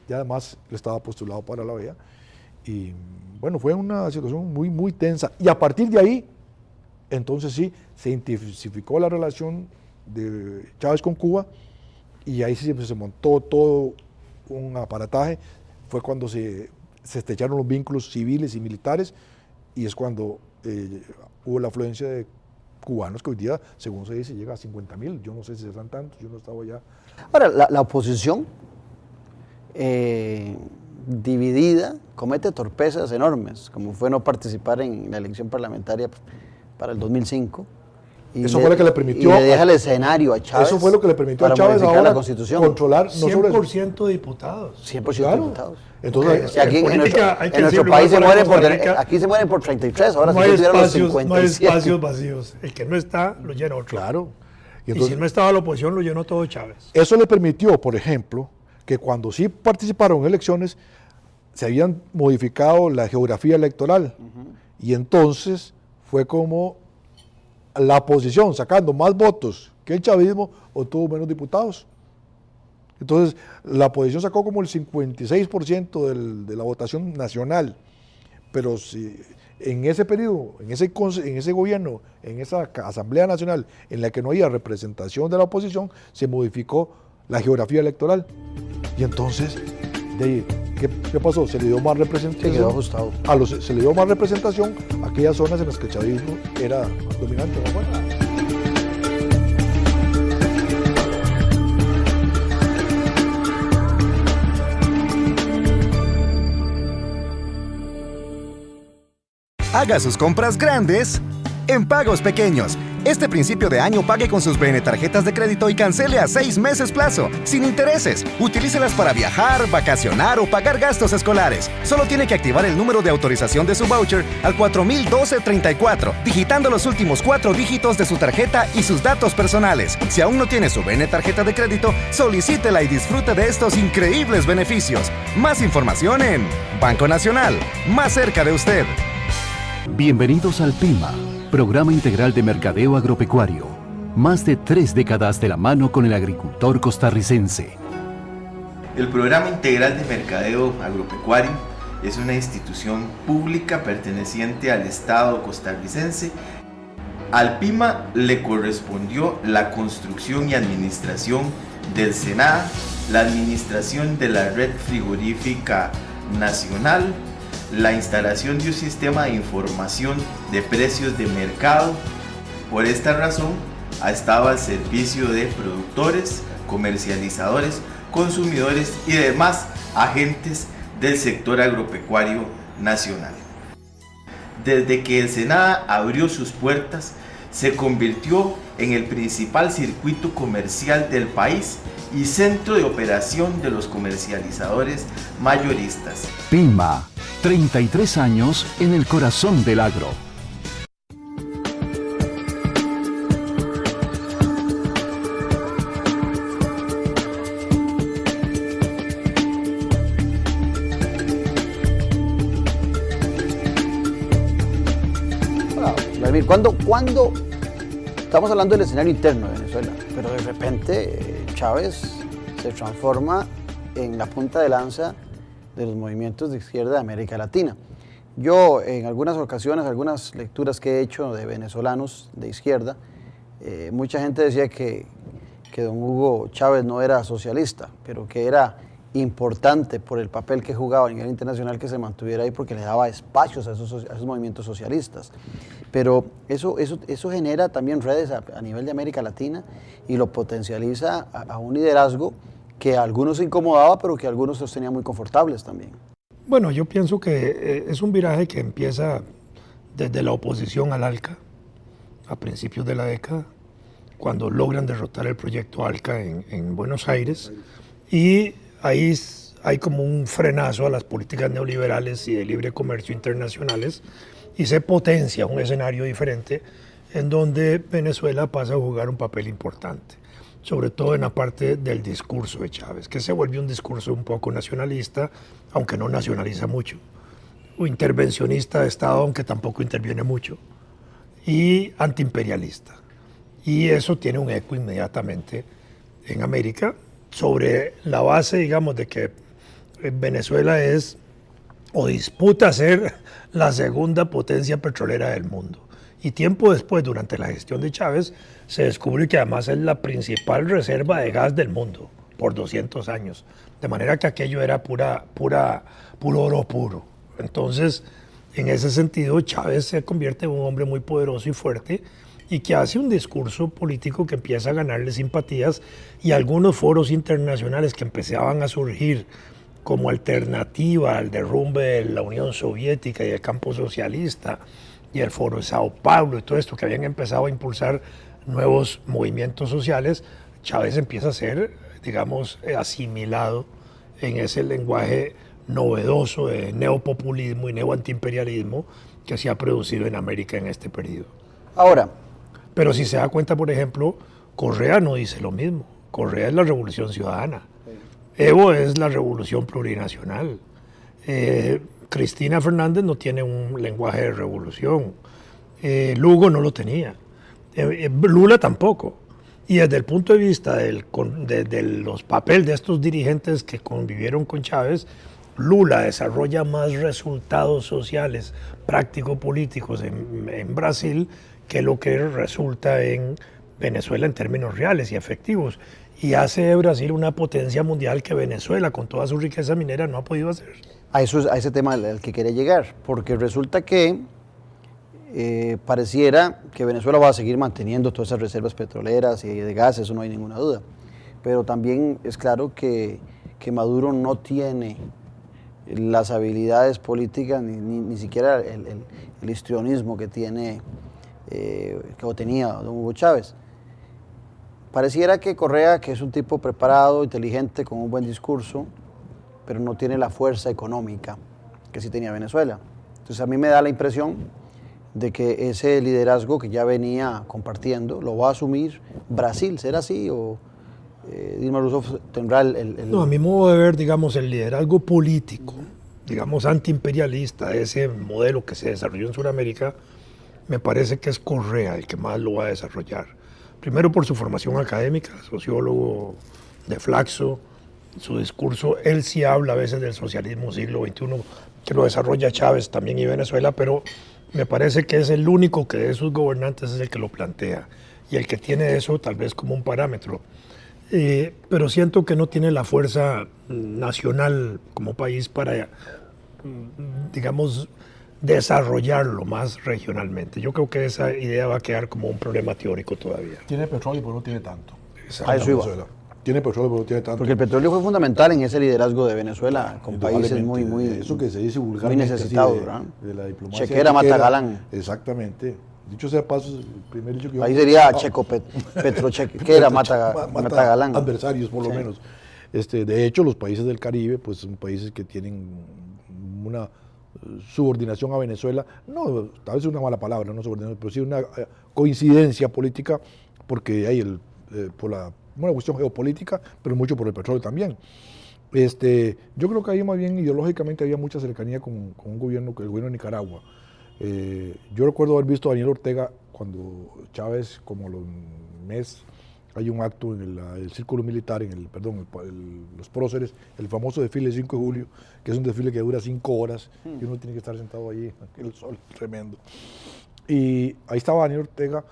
además él estaba postulado para la OEA, y bueno, fue una situación muy, muy tensa, y a partir de ahí, entonces sí, se intensificó la relación de Chávez con Cuba, y ahí sí se montó todo un aparataje, fue cuando se estrecharon los vínculos civiles y militares, y es cuando hubo la afluencia de cubanos que hoy día, según se dice, llega a 50.000. Yo no sé si serán tantos, yo no estaba allá. Ahora, la oposición dividida comete torpezas enormes, como fue no participar en la elección parlamentaria para el 2005. Eso fue lo que le permitió. Y le deja el escenario a Chávez. Eso fue lo que le permitió a Chávez ahora la Constitución. Controlar no 100% de diputados. 100% claro. diputados. Entonces, aquí en nuestro país aquí se mueren por 33, ahora no se hay tuvieron los espacios, 57. no hay espacios vacíos. El que no está, lo llena otro. Claro. Y si no estaba la oposición, lo llenó todo Chávez. Eso le permitió, por ejemplo, que cuando sí participaron en elecciones, se habían modificado la geografía electoral. Y entonces fue como la oposición, sacando más votos que el chavismo, obtuvo menos diputados. Entonces, la oposición sacó como el 56% de la votación nacional, pero si en ese periodo, en ese gobierno, en esa Asamblea Nacional, en la que no había representación de la oposición, se modificó la geografía electoral. Y entonces, ¿qué pasó? Se le dio más representación. Se quedó ajustado. Se le dio más representación a aquellas zonas en las que el chavismo era dominante. ¿No? Haga sus compras grandes en pagos pequeños. Este principio de año pague con sus BN tarjetas de crédito y cancele a 6 meses plazo, sin intereses. Utilícelas para viajar, vacacionar o pagar gastos escolares. Solo tiene que activar el número de autorización de su voucher al 401234, digitando los últimos 4 dígitos de su tarjeta y sus datos personales. Si aún no tiene su BN tarjeta de crédito, solicítela y disfrute de estos increíbles beneficios. Más información en Banco Nacional, más cerca de usted. Bienvenidos al PIMA, Programa Integral de Mercadeo Agropecuario. Más de 3 décadas de la mano con el agricultor costarricense. El Programa Integral de Mercadeo Agropecuario es una institución pública perteneciente al Estado costarricense. Al PIMA le correspondió la construcción y administración del SENAA, la administración de la Red Frigorífica Nacional, la instalación de un sistema de información de precios de mercado. Por esta razón, ha estado al servicio de productores, comercializadores, consumidores y demás agentes del sector agropecuario nacional. Desde que el SENAA abrió sus puertas, se convirtió en el principal circuito comercial del país y centro de operación de los comercializadores mayoristas. PIMA, 33 años en el corazón del agro. Vladimir, ¿cuándo estamos hablando del escenario interno de Venezuela, pero de repente Chávez se transforma en la punta de lanza de los movimientos de izquierda de América Latina? Yo en algunas ocasiones, algunas lecturas que he hecho de venezolanos de izquierda, mucha gente decía que don Hugo Chávez no era socialista, pero que era importante por el papel que jugaba a nivel internacional que se mantuviera ahí porque le daba espacios a esos movimientos socialistas. Pero eso genera también redes a nivel de América Latina y lo potencializa a un liderazgo que a algunos incomodaba, pero que a algunos los tenía muy confortables también. Bueno, yo pienso que es un viraje que empieza desde la oposición al ALCA, a principios de la década, cuando logran derrotar el proyecto ALCA en Buenos Aires, y ahí hay como un frenazo a las políticas neoliberales y de libre comercio internacionales, y se potencia un escenario diferente en donde Venezuela pasa a jugar un papel importante, sobre todo en la parte del discurso de Chávez, que se vuelve un discurso un poco nacionalista, aunque no nacionaliza mucho, o intervencionista de Estado, aunque tampoco interviene mucho, y antiimperialista. Y eso tiene un eco inmediatamente en América, sobre la base, digamos, de que Venezuela es o disputa ser la segunda potencia petrolera del mundo. Y tiempo después, durante la gestión de Chávez, se descubre que además es la principal reserva de gas del mundo por 200 años. De manera que aquello era puro oro puro. Entonces, en ese sentido, Chávez se convierte en un hombre muy poderoso y fuerte y que hace un discurso político que empieza a ganarle simpatías, y algunos foros internacionales que empezaban a surgir como alternativa al derrumbe de la Unión Soviética y el campo socialista, y el Foro de Sao Paulo y todo esto que habían empezado a impulsar nuevos movimientos sociales, Chávez empieza a ser, digamos, asimilado en ese lenguaje novedoso de neopopulismo y neoantiimperialismo que se ha producido en América en este periodo. Ahora, pero si se da cuenta, por ejemplo, Correa no dice lo mismo. Correa es la revolución ciudadana. Evo es la revolución plurinacional. Cristina Fernández no tiene un lenguaje de revolución. Lugo no lo tenía. Lula tampoco. Y desde el punto de vista de los papeles de estos dirigentes que convivieron con Chávez, Lula desarrolla más resultados sociales, práctico-políticos en Brasil que lo que resulta en Venezuela en términos reales y efectivos. Y hace de Brasil una potencia mundial que Venezuela, con toda su riqueza minera, no ha podido hacer. A ese tema al que quería llegar, porque resulta que pareciera que Venezuela va a seguir manteniendo todas esas reservas petroleras y de gas, eso no hay ninguna duda. Pero también es claro que Maduro no tiene las habilidades políticas, ni siquiera el histrionismo que tiene, que tenía don Hugo Chávez. Pareciera que Correa, que es un tipo preparado, inteligente, con un buen discurso, pero no tiene la fuerza económica que sí tenía Venezuela. Entonces a mí me da la impresión de que ese liderazgo que ya venía compartiendo lo va a asumir Brasil. ¿Será así? ¿O Dilma Rousseff tendrá No, a mi modo de ver, digamos, el liderazgo político, digamos, antiimperialista, ese modelo que se desarrolló en Sudamérica, me parece que es Correa el que más lo va a desarrollar. Primero por su formación académica, sociólogo de Flaxo, su discurso, él sí habla a veces del socialismo siglo XXI, que lo desarrolla Chávez también y Venezuela, pero me parece que es el único que de sus gobernantes es el que lo plantea, y el que tiene eso tal vez como un parámetro. Pero siento que no tiene la fuerza nacional como país para, digamos, desarrollarlo más regionalmente. Yo creo que esa idea va a quedar como un problema teórico todavía. Tiene petróleo, pero no tiene tanto. A eso iba. Tiene petróleo, pero no tiene tanto. Porque el petróleo fue fundamental en ese liderazgo de Venezuela, con países muy eso que se dice vulgarmente, muy necesitados, de la diplomacia. Chequera, mata galán. Exactamente. Dicho sea paso, el primer dicho que yo... Ahí sería Petrochequera, mata galán. Adversarios, por lo menos. De hecho, los países del Caribe, pues son países que tienen una subordinación a Venezuela, no, tal vez es una mala palabra, no subordinación, pero sí una coincidencia política, porque hay por una cuestión geopolítica, pero mucho por el petróleo también. Yo creo que ahí más bien ideológicamente había mucha cercanía con un gobierno, el gobierno de Nicaragua. Yo recuerdo haber visto a Daniel Ortega cuando Chávez, como los meses, hay un acto en el círculo militar, los próceres, el famoso desfile del 5 de julio, que es un desfile que dura 5 horas y uno tiene que estar sentado allí, el sol tremendo. Y ahí estaba Daniel Ortega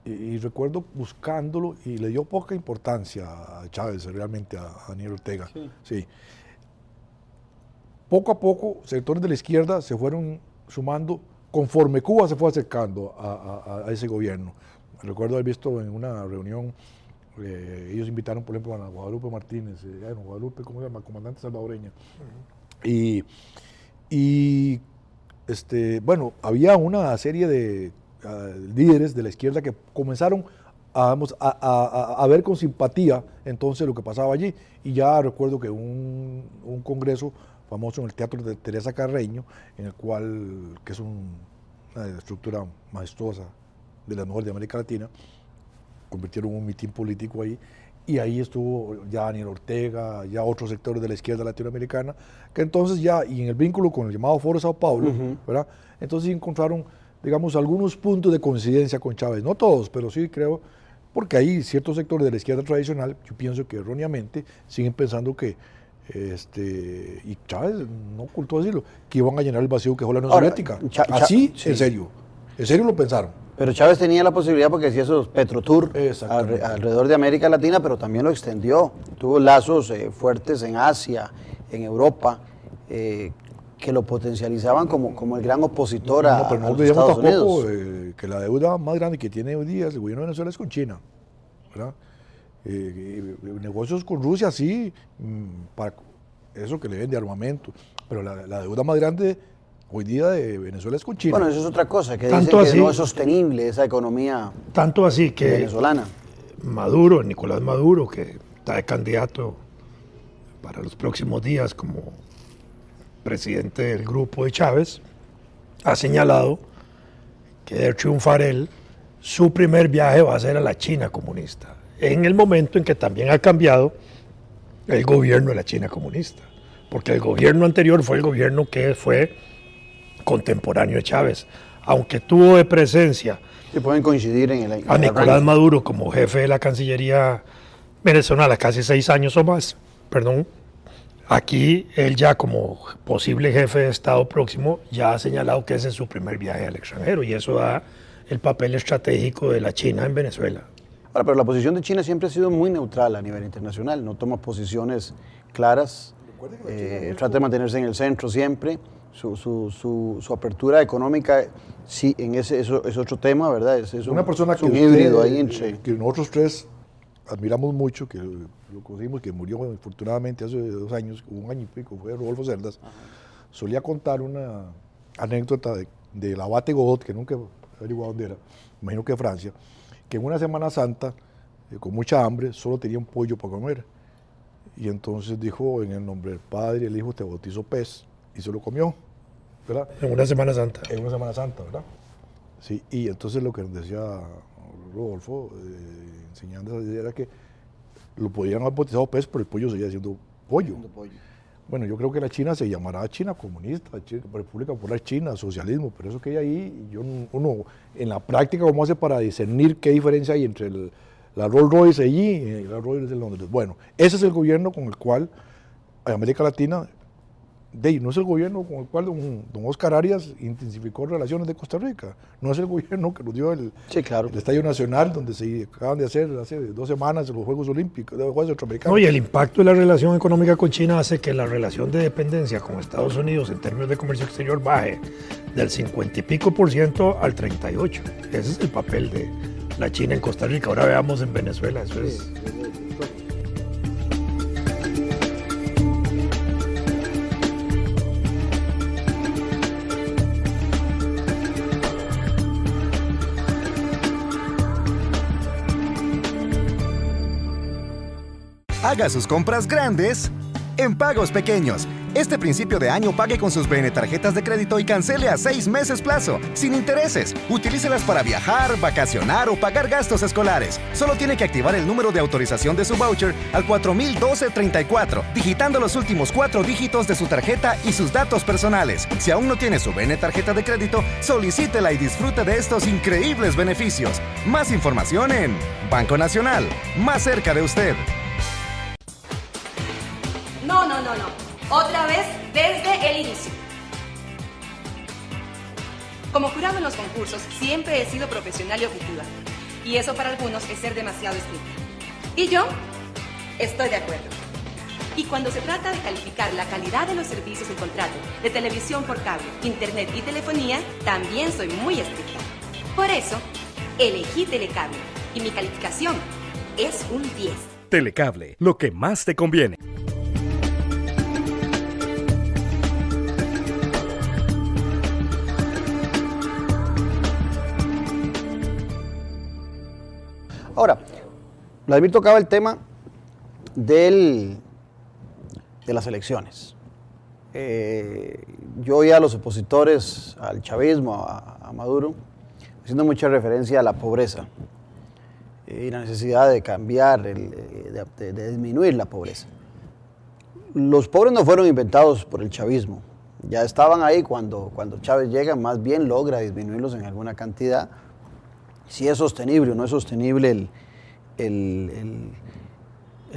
Y recuerdo buscándolo y le dio poca importancia a Chávez, realmente a Daniel Ortega. Sí. Poco a poco, sectores de la izquierda se fueron sumando conforme Cuba se fue acercando a ese gobierno. Recuerdo haber visto en una reunión, ellos invitaron, por ejemplo, a Guadalupe Martínez, Guadalupe, ¿cómo se llama? Comandante salvadoreña. Bueno, había una serie de líderes de la izquierda que comenzaron a ver con simpatía entonces lo que pasaba allí. Y ya recuerdo que un congreso famoso en el Teatro de Teresa Carreño, en el cual, que es una estructura majestuosa de las mejores de América Latina, convirtieron un mitin político ahí, y ahí estuvo ya Daniel Ortega, ya otros sectores de la izquierda latinoamericana, que entonces ya, y en el vínculo con el llamado Foro de Sao Paulo, ¿verdad? Entonces encontraron, digamos, algunos puntos de coincidencia con Chávez, no todos, pero sí creo, porque hay ciertos sectores de la izquierda tradicional, yo pienso que erróneamente siguen pensando que y Chávez no ocultó decirlo, que iban a llenar el vacío que dejó la Unión Soviética. Así, sí. En serio lo pensaron. Pero Chávez tenía la posibilidad porque hacía esos Petrotour alrededor de América Latina, pero también lo extendió. Tuvo lazos fuertes en Asia, en Europa, que lo potencializaban como el gran opositor a los Estados Unidos. Que la deuda más grande que tiene hoy día el gobierno de Venezuela es con China, ¿verdad? Negocios con Rusia sí, para eso que le vende armamento, pero la deuda más grande hoy día de Venezuela es con China. Bueno, eso es otra cosa, que dicen que no es sostenible esa economía tanto así que venezolana. Nicolás Maduro, que está de candidato para los próximos días como presidente del grupo de Chávez, ha señalado que de triunfar él, su primer viaje va a ser a la China comunista, en el momento en que también ha cambiado el gobierno de la China comunista, porque el gobierno anterior fue el gobierno que fue contemporáneo de Chávez, aunque tuvo de presencia se pueden coincidir a Nicolás Maduro como jefe de la Cancillería venezolana casi 6 años o más, aquí él ya como posible jefe de Estado próximo ya ha señalado que ese es su primer viaje al extranjero, y eso da el papel estratégico de la China en Venezuela. Ahora, pero la posición de China siempre ha sido muy neutral a nivel internacional, no toma posiciones claras, trata de mantenerse en el centro siempre. Su apertura económica, sí, eso es otro tema, ¿verdad? Es una persona que un híbrido ahí entre... que nosotros tres admiramos mucho, que lo conocimos, que murió infortunadamente hace 2 años, 1 año y pico, fue Rodolfo Cerdas. Solía contar una anécdota del abate Godot, que nunca he averiguado dónde era, imagino que Francia, que en una Semana Santa, con mucha hambre, solo tenía un pollo para comer. Y entonces dijo, en el nombre del Padre y el Hijo te bautizo pez, y se lo comió, ¿verdad? En una Semana Santa. En una Semana Santa, ¿verdad? Sí, y entonces lo que nos decía Rodolfo, enseñando, era que lo podían haber bautizado pez, pero el pollo seguía siendo pollo. Bueno, yo creo que la China se llamará China comunista, República Popular China, socialismo, pero eso que hay ahí, uno en la práctica, ¿cómo hace para discernir qué diferencia hay entre la Rolls Royce allí y la Rolls Royce de Londres? Bueno, ese es el gobierno con el cual América Latina, no es el gobierno con el cual don Oscar Arias intensificó relaciones de Costa Rica, no es el gobierno que nos dio el Estadio Nacional, donde se acaban de hacer hace 2 semanas los Juegos Olímpicos, los Juegos Centroamericanos. No, y el impacto de la relación económica con China hace que la relación de dependencia con Estados Unidos en términos de comercio exterior baje del 50 y pico % al 38%. Ese es el papel de la China en Costa Rica. Ahora veamos en Venezuela, eso es... Haga sus compras grandes en pagos pequeños. Este principio de año pague con sus BN tarjetas de crédito y cancele a 6 meses plazo, sin intereses. Utilícelas para viajar, vacacionar o pagar gastos escolares. Solo tiene que activar el número de autorización de su voucher al 401234, digitando los últimos 4 dígitos de su tarjeta y sus datos personales. Si aún no tiene su BN tarjeta de crédito, solicítela y disfrute de estos increíbles beneficios. Más información en Banco Nacional, más cerca de usted. No. Otra vez desde el inicio. Como jurado en los concursos, siempre he sido profesional y objetiva. Y eso para algunos es ser demasiado estricto. Y yo estoy de acuerdo. Y cuando se trata de calificar la calidad de los servicios de contrato de televisión por cable, internet y telefonía, también soy muy estricta. Por eso, elegí Telecable y mi calificación es un 10. Telecable, lo que más te conviene. Ahora, Vladimir tocaba el tema de las elecciones. Yo oía a los opositores al chavismo, a Maduro, haciendo mucha referencia a la pobreza y la necesidad de cambiar, de disminuir la pobreza. Los pobres no fueron inventados por el chavismo, ya estaban ahí cuando Chávez llega, más bien logra disminuirlos en alguna cantidad. Si es sostenible o no es sostenible el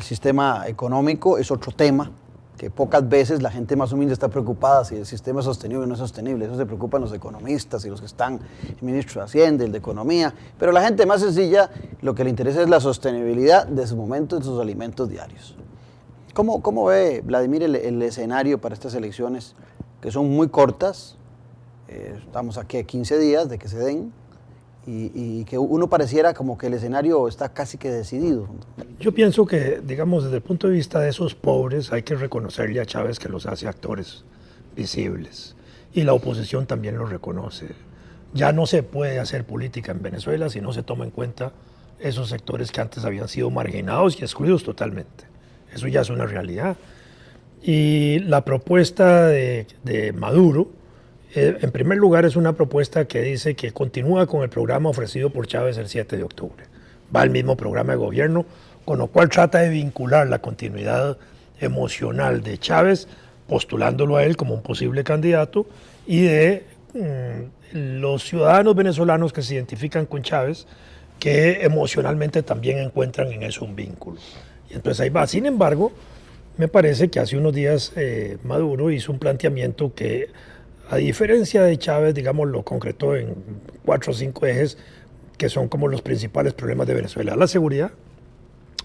sistema económico es otro tema, que pocas veces la gente más humilde está preocupada si el sistema es sostenible o no es sostenible. Eso se preocupan los economistas y los que están, el ministro de Hacienda, el de Economía, pero la gente más sencilla lo que le interesa es la sostenibilidad de su momento, de sus alimentos diarios. ¿Cómo ve Vladimir el escenario para estas elecciones que son muy cortas? Estamos aquí a 15 días de que se den. Y que uno pareciera como que el escenario está casi que decidido. Yo pienso que, digamos, desde el punto de vista de esos pobres, hay que reconocerle a Chávez que los hace actores visibles. Y la oposición también lo reconoce. Ya no se puede hacer política en Venezuela si no se toma en cuenta esos sectores que antes habían sido marginados y excluidos totalmente. Eso ya es una realidad. Y la propuesta de Maduro, en primer lugar, es una propuesta que dice que continúa con el programa ofrecido por Chávez el 7 de octubre. Va al mismo programa de gobierno, con lo cual trata de vincular la continuidad emocional de Chávez, postulándolo a él como un posible candidato, y de los ciudadanos venezolanos que se identifican con Chávez, que emocionalmente también encuentran en eso un vínculo. Y entonces ahí va. Sin embargo, me parece que hace unos días Maduro hizo un planteamiento que, a diferencia de Chávez, digamos, lo concretó en 4 o 5 ejes que son como los principales problemas de Venezuela. La seguridad,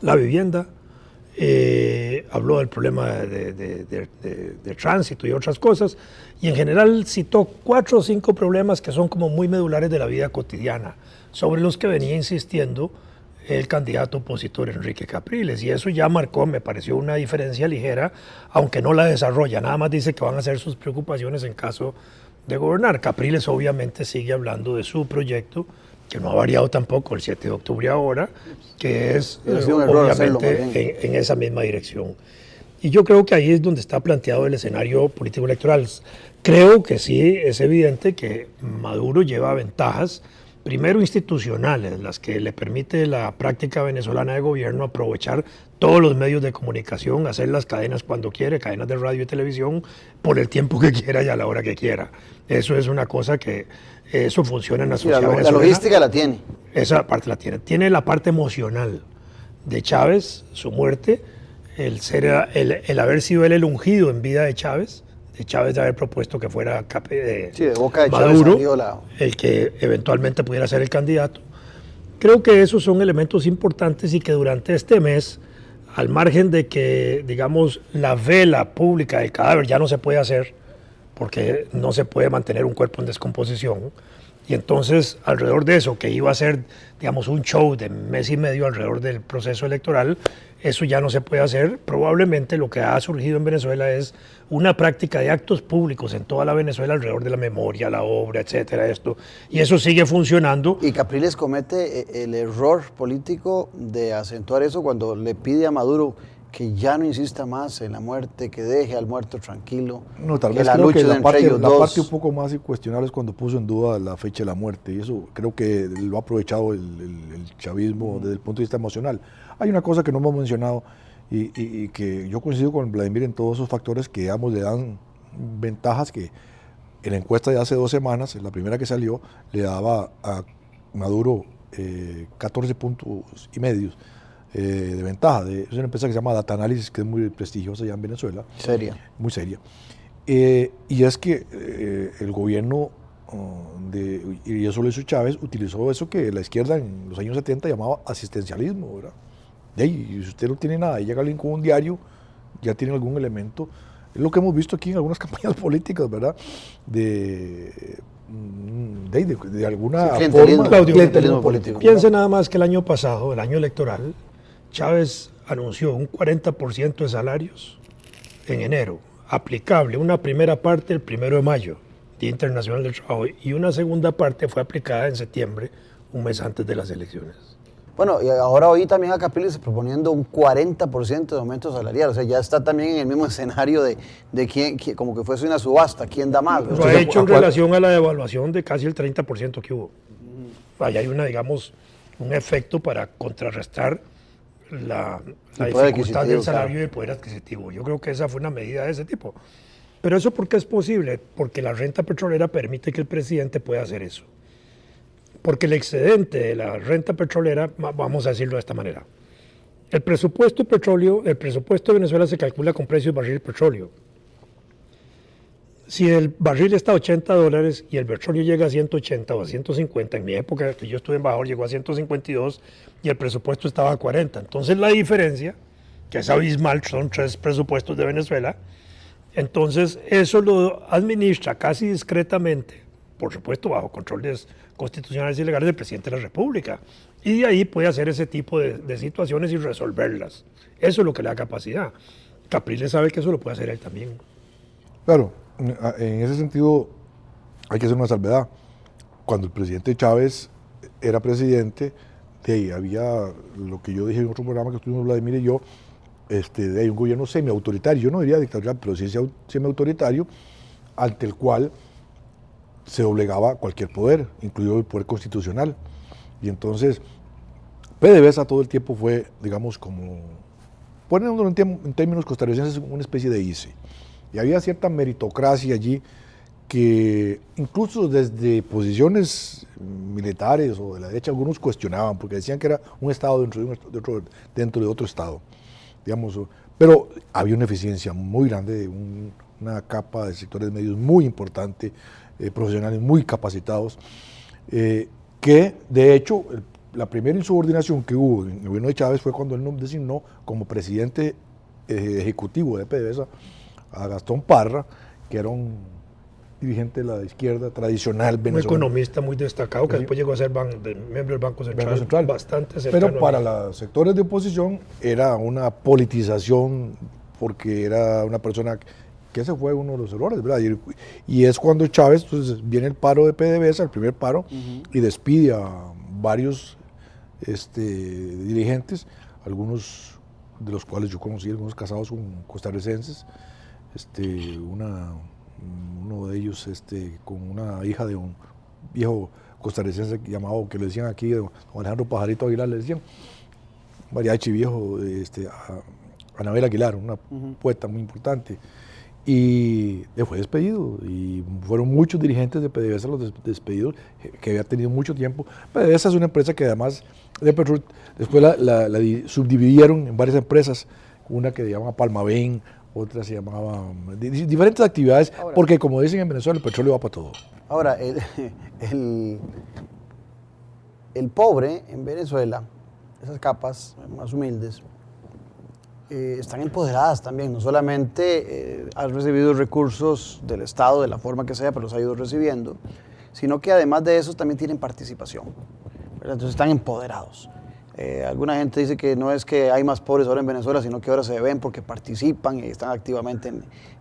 la vivienda, habló del problema de tránsito y otras cosas, y en general citó 4 o 5 problemas que son como muy medulares de la vida cotidiana, sobre los que venía insistiendo el candidato opositor Enrique Capriles, y eso ya marcó, me pareció, una diferencia ligera, aunque no la desarrolla, nada más dice que van a ser sus preocupaciones en caso de gobernar. Capriles obviamente sigue hablando de su proyecto, que no ha variado tampoco el 7 de octubre ahora, que es obviamente en esa misma dirección. Y yo creo que ahí es donde está planteado el escenario político electoral. Creo que sí, es evidente que Maduro lleva ventajas, primero institucionales, las que le permite la práctica venezolana de gobierno aprovechar todos los medios de comunicación, hacer las cadenas cuando quiere, cadenas de radio y televisión, por el tiempo que quiera y a la hora que quiera. Eso es una cosa que, eso funciona en la sociedad venezolana. La logística la tiene. Esa parte la tiene. Tiene la parte emocional de Chávez, su muerte, el haber sido él el ungido en vida de Chávez de haber propuesto que fuera de boca de Maduro, Chávez el que eventualmente pudiera ser el candidato. Creo que esos son elementos importantes y que durante este mes, al margen de que, digamos, la vela pública del cadáver ya no se puede hacer, porque no se puede mantener un cuerpo en descomposición, y entonces alrededor de eso, que iba a ser, digamos, un show de mes y medio alrededor del proceso electoral, eso ya no se puede hacer. Probablemente lo que ha surgido en Venezuela es una práctica de actos públicos en toda la Venezuela alrededor de la memoria, la obra, etcétera, esto, y eso sigue funcionando. Y Capriles comete el error político de acentuar eso cuando le pide a Maduro que ya no insista más en la muerte, que deje al muerto tranquilo. No, tal vez creo que la parte un poco más cuestionable es cuando puso en duda la fecha de la muerte, y eso creo que lo ha aprovechado el chavismo desde el punto de vista emocional. Hay una cosa que no hemos mencionado y que yo coincido con Vladimir en todos esos factores que, digamos, le dan ventajas que en la encuesta de hace 2 semanas, en la primera que salió, le daba a Maduro 14 puntos y medios de ventaja. Es una empresa que se llama Data Analysis, que es muy prestigiosa allá en Venezuela. Seria. Muy seria. Y es que el gobierno y eso lo hizo Chávez, utilizó eso que la izquierda en los años 70 llamaba asistencialismo, ¿verdad? Y si usted no tiene nada y llega alguien con un diario, ya tiene algún elemento. Es lo que hemos visto aquí en algunas campañas políticas, ¿verdad? De alguna clientelismo, forma. clientelismo político. Piense nada más que el año pasado, el año electoral, Chávez anunció un 40% de salarios en enero, aplicable una primera parte el 1 de mayo, Día Internacional del Trabajo, y una segunda parte fue aplicada en septiembre, un mes antes de las elecciones. Bueno, y ahora oí también a Capriles proponiendo un 40% de aumento salarial, o sea, ya está también en el mismo escenario de quién, como que fuese una subasta, quién da más. Lo ha hecho en relación a la devaluación de casi el 30% que hubo. Allá hay un efecto para contrarrestar la dificultad del salario y el poder adquisitivo. Yo creo que esa fue una medida de ese tipo. Pero eso ¿por qué es posible? Porque la renta petrolera permite que el presidente pueda hacer eso. Porque el excedente de la renta petrolera, vamos a decirlo de esta manera, el presupuesto de Venezuela se calcula con precios de barril de petróleo. Si el barril está a $80 y el petróleo llega a 180 o a 150, en mi época que yo estuve embajador llegó a 152 y el presupuesto estaba a 40. Entonces la diferencia, que es abismal, son 3 presupuestos de Venezuela, entonces eso lo administra casi discretamente, por supuesto bajo controles constitucionales y legales del presidente de la República. Y de ahí puede hacer ese tipo de situaciones y resolverlas. Eso es lo que le da capacidad. Capriles sabe que eso lo puede hacer él también. Claro, en ese sentido hay que hacer una salvedad. Cuando el presidente Chávez era presidente, de ahí había lo que yo dije en otro programa que estuvimos Vladimir y yo, hay un gobierno semiautoritario, yo no diría dictatorial, pero sí semiautoritario, ante el cual se doblegaba cualquier poder, incluido el poder constitucional. Y entonces, PDVSA todo el tiempo fue, digamos, como, poniéndolo en términos costarricenses, una especie de ICE. Y había cierta meritocracia allí que incluso desde posiciones militares o de la derecha algunos cuestionaban, porque decían que era un Estado dentro de otro Estado, digamos. Pero había una eficiencia muy grande, una capa de sectores medios muy importante, profesionales muy capacitados, que de hecho la primera insubordinación que hubo en el gobierno de Chávez fue cuando él nos designó como presidente ejecutivo de PDVSA a Gastón Parra, que era un dirigente de la izquierda tradicional venezolana. Un economista muy destacado que después llegó a ser miembro del Banco Central. Bastante cercano. Pero para los sectores de oposición era una politización, porque era una persona que ese fue uno de los errores, ¿verdad? Y es cuando Chávez, entonces viene el paro de PDVSA, el primer paro, y despide a varios dirigentes, algunos de los cuales yo conocí, algunos casados con costarricenses, uno de ellos con una hija de un viejo costarricense llamado, que le decían aquí, don Alejandro Pajarito Aguilar, le decían, mariachi viejo, a Anabel Aguilar, una poeta muy importante. Y le fue despedido, y fueron muchos dirigentes de PDVSA los despedidos, que había tenido mucho tiempo. PDVSA es una empresa que además de petróleo, después la subdividieron en varias empresas, una que se llama Palmaven, otra se llamaba, diferentes actividades, ahora, porque como dicen en Venezuela, el petróleo va para todo. Ahora, el pobre en Venezuela, esas capas más humildes, están empoderadas también, no solamente han recibido recursos del Estado de la forma que sea, pero los ha ido recibiendo, sino que además de eso también tienen participación, ¿verdad? Entonces están empoderados. Alguna gente dice que no es que hay más pobres ahora en Venezuela, sino que ahora se ven porque participan y están activamente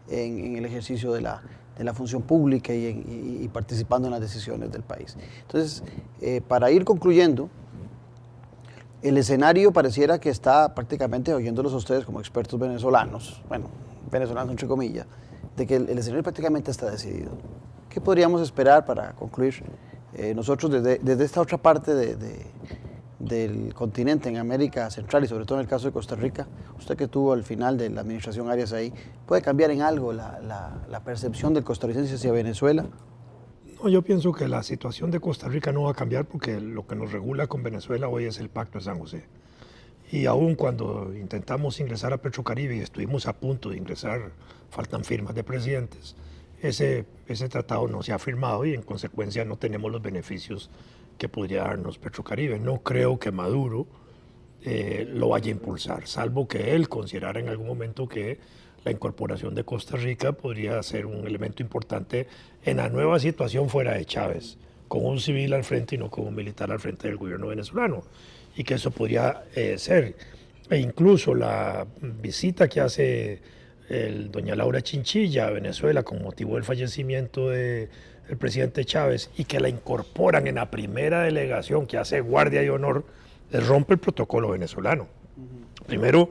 en el ejercicio de la función pública y participando en las decisiones del país. Entonces, para ir concluyendo, el escenario pareciera que está prácticamente, oyéndolos a ustedes como expertos venezolanos, bueno, venezolanos entre comillas, de que el escenario prácticamente está decidido. ¿Qué podríamos esperar para concluir nosotros desde esta otra parte del continente, en América Central y sobre todo en el caso de Costa Rica? Usted que estuvo al final de la administración Arias ahí, ¿puede cambiar en algo la percepción del costarricense hacia Venezuela? No, yo pienso que la situación de Costa Rica no va a cambiar porque lo que nos regula con Venezuela hoy es el Pacto de San José. Y aún cuando intentamos ingresar a Petrocaribe y estuvimos a punto de ingresar, faltan firmas de presidentes, ese tratado no se ha firmado y en consecuencia no tenemos los beneficios que podría darnos Petrocaribe. No creo que Maduro lo vaya a impulsar, salvo que él considerara en algún momento que la incorporación de Costa Rica podría ser un elemento importante en la nueva situación fuera de Chávez, con un civil al frente y no con un militar al frente del gobierno venezolano, y que eso podría ser. E incluso la visita que hace doña Laura Chinchilla a Venezuela con motivo del fallecimiento del presidente Chávez y que la incorporan en la primera delegación que hace guardia y honor, les rompe el protocolo venezolano. Primero,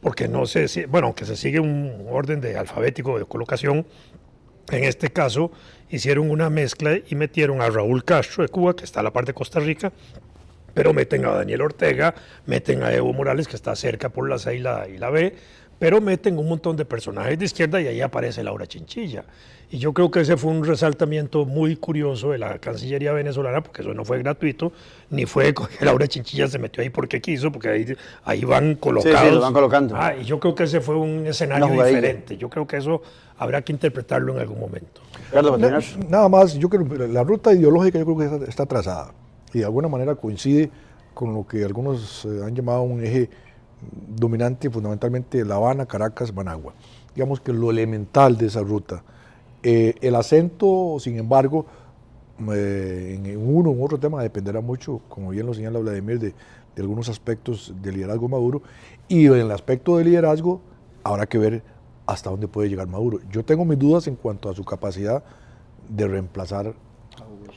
porque no se, bueno, que se sigue un orden alfabético de colocación. En este caso, hicieron una mezcla y metieron a Raúl Castro de Cuba, que está a la parte de Costa Rica, pero meten a Daniel Ortega, meten a Evo Morales, que está cerca por la C y la B, pero meten un montón de personajes de izquierda y ahí aparece Laura Chinchilla. Y yo creo que ese fue un resaltamiento muy curioso de la Cancillería venezolana, porque eso no fue gratuito, ni fue que Laura Chinchilla se metió ahí porque quiso, porque ahí van colocados. Sí, lo van colocando. Y yo creo que ese fue un escenario diferente. Yo creo que eso habrá que interpretarlo en algún momento. Nada más, yo creo que la ruta ideológica yo creo que está trazada y de alguna manera coincide con lo que algunos han llamado un eje dominante, fundamentalmente La Habana, Caracas, Managua. Digamos que lo elemental de esa ruta. El acento, sin embargo, en uno u otro tema dependerá mucho, como bien lo señala Vladimir, de algunos aspectos del liderazgo Maduro, y en el aspecto del liderazgo habrá que ver hasta dónde puede llegar Maduro. Yo tengo mis dudas en cuanto a su capacidad de reemplazar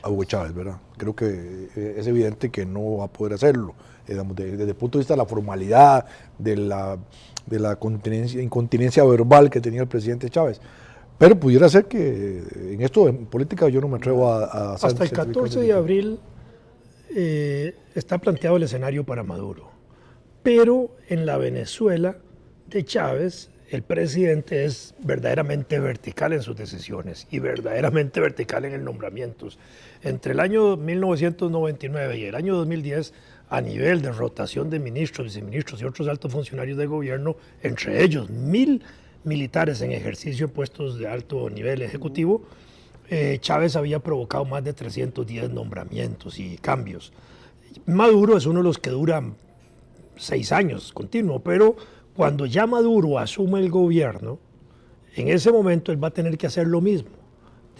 a Hugo Chávez, ¿verdad? Creo que es evidente que no va a poder hacerlo, desde el punto de vista de la formalidad, de la incontinencia verbal que tenía el presidente Chávez. Pero pudiera ser que en esto, en política, yo no me atrevo a hacer... Hasta el 14 de abril está planteado el escenario para Maduro. Pero en la Venezuela de Chávez, el presidente es verdaderamente vertical en sus decisiones y verdaderamente vertical en el nombramientos. Entre el año 1999 y el año 2010, a nivel de rotación de ministros, viceministros y otros altos funcionarios del gobierno, entre ellos 1000 militares en ejercicio en puestos de alto nivel ejecutivo, Chávez había provocado más de 310 nombramientos y cambios. Maduro es uno de los que duran 6 años continuo, pero cuando ya Maduro asume el gobierno, en ese momento él va a tener que hacer lo mismo.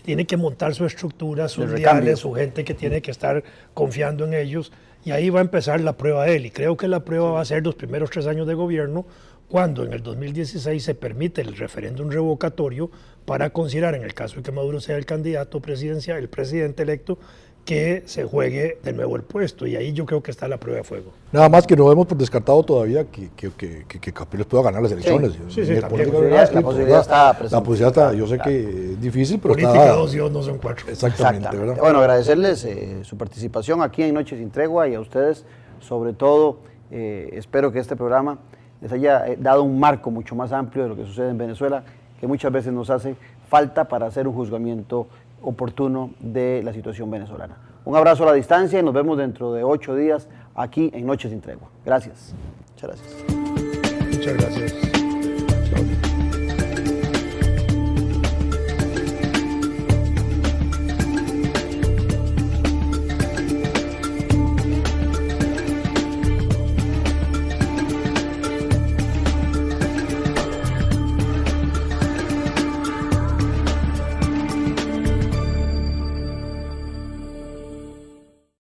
Tiene que montar su estructura, sus diales, su gente que tiene que estar confiando en ellos, y ahí va a empezar la prueba de él. Y creo que la prueba va a ser los primeros 3 años de gobierno, cuando en el 2016 se permite el referéndum revocatorio para considerar, en el caso de que Maduro sea el candidato presidencial, el presidente electo, que se juegue de nuevo el puesto. Y ahí yo creo que está la prueba de fuego. Nada más que no hemos descartado todavía que Capriles pueda ganar las elecciones. Sí, la posibilidad está presente. La posibilidad está, yo sé que es difícil, pero política 2 Dios no son 4. Exactamente, ¿verdad? Bueno, agradecerles su participación aquí en Noches sin Tregua y a ustedes, sobre todo, espero que este programa les haya dado un marco mucho más amplio de lo que sucede en Venezuela, que muchas veces nos hace falta para hacer un juzgamiento oportuno de la situación venezolana. Un abrazo a la distancia y nos vemos dentro de 8 días aquí en Noches sin Tregua. Gracias. Muchas gracias. Muchas gracias.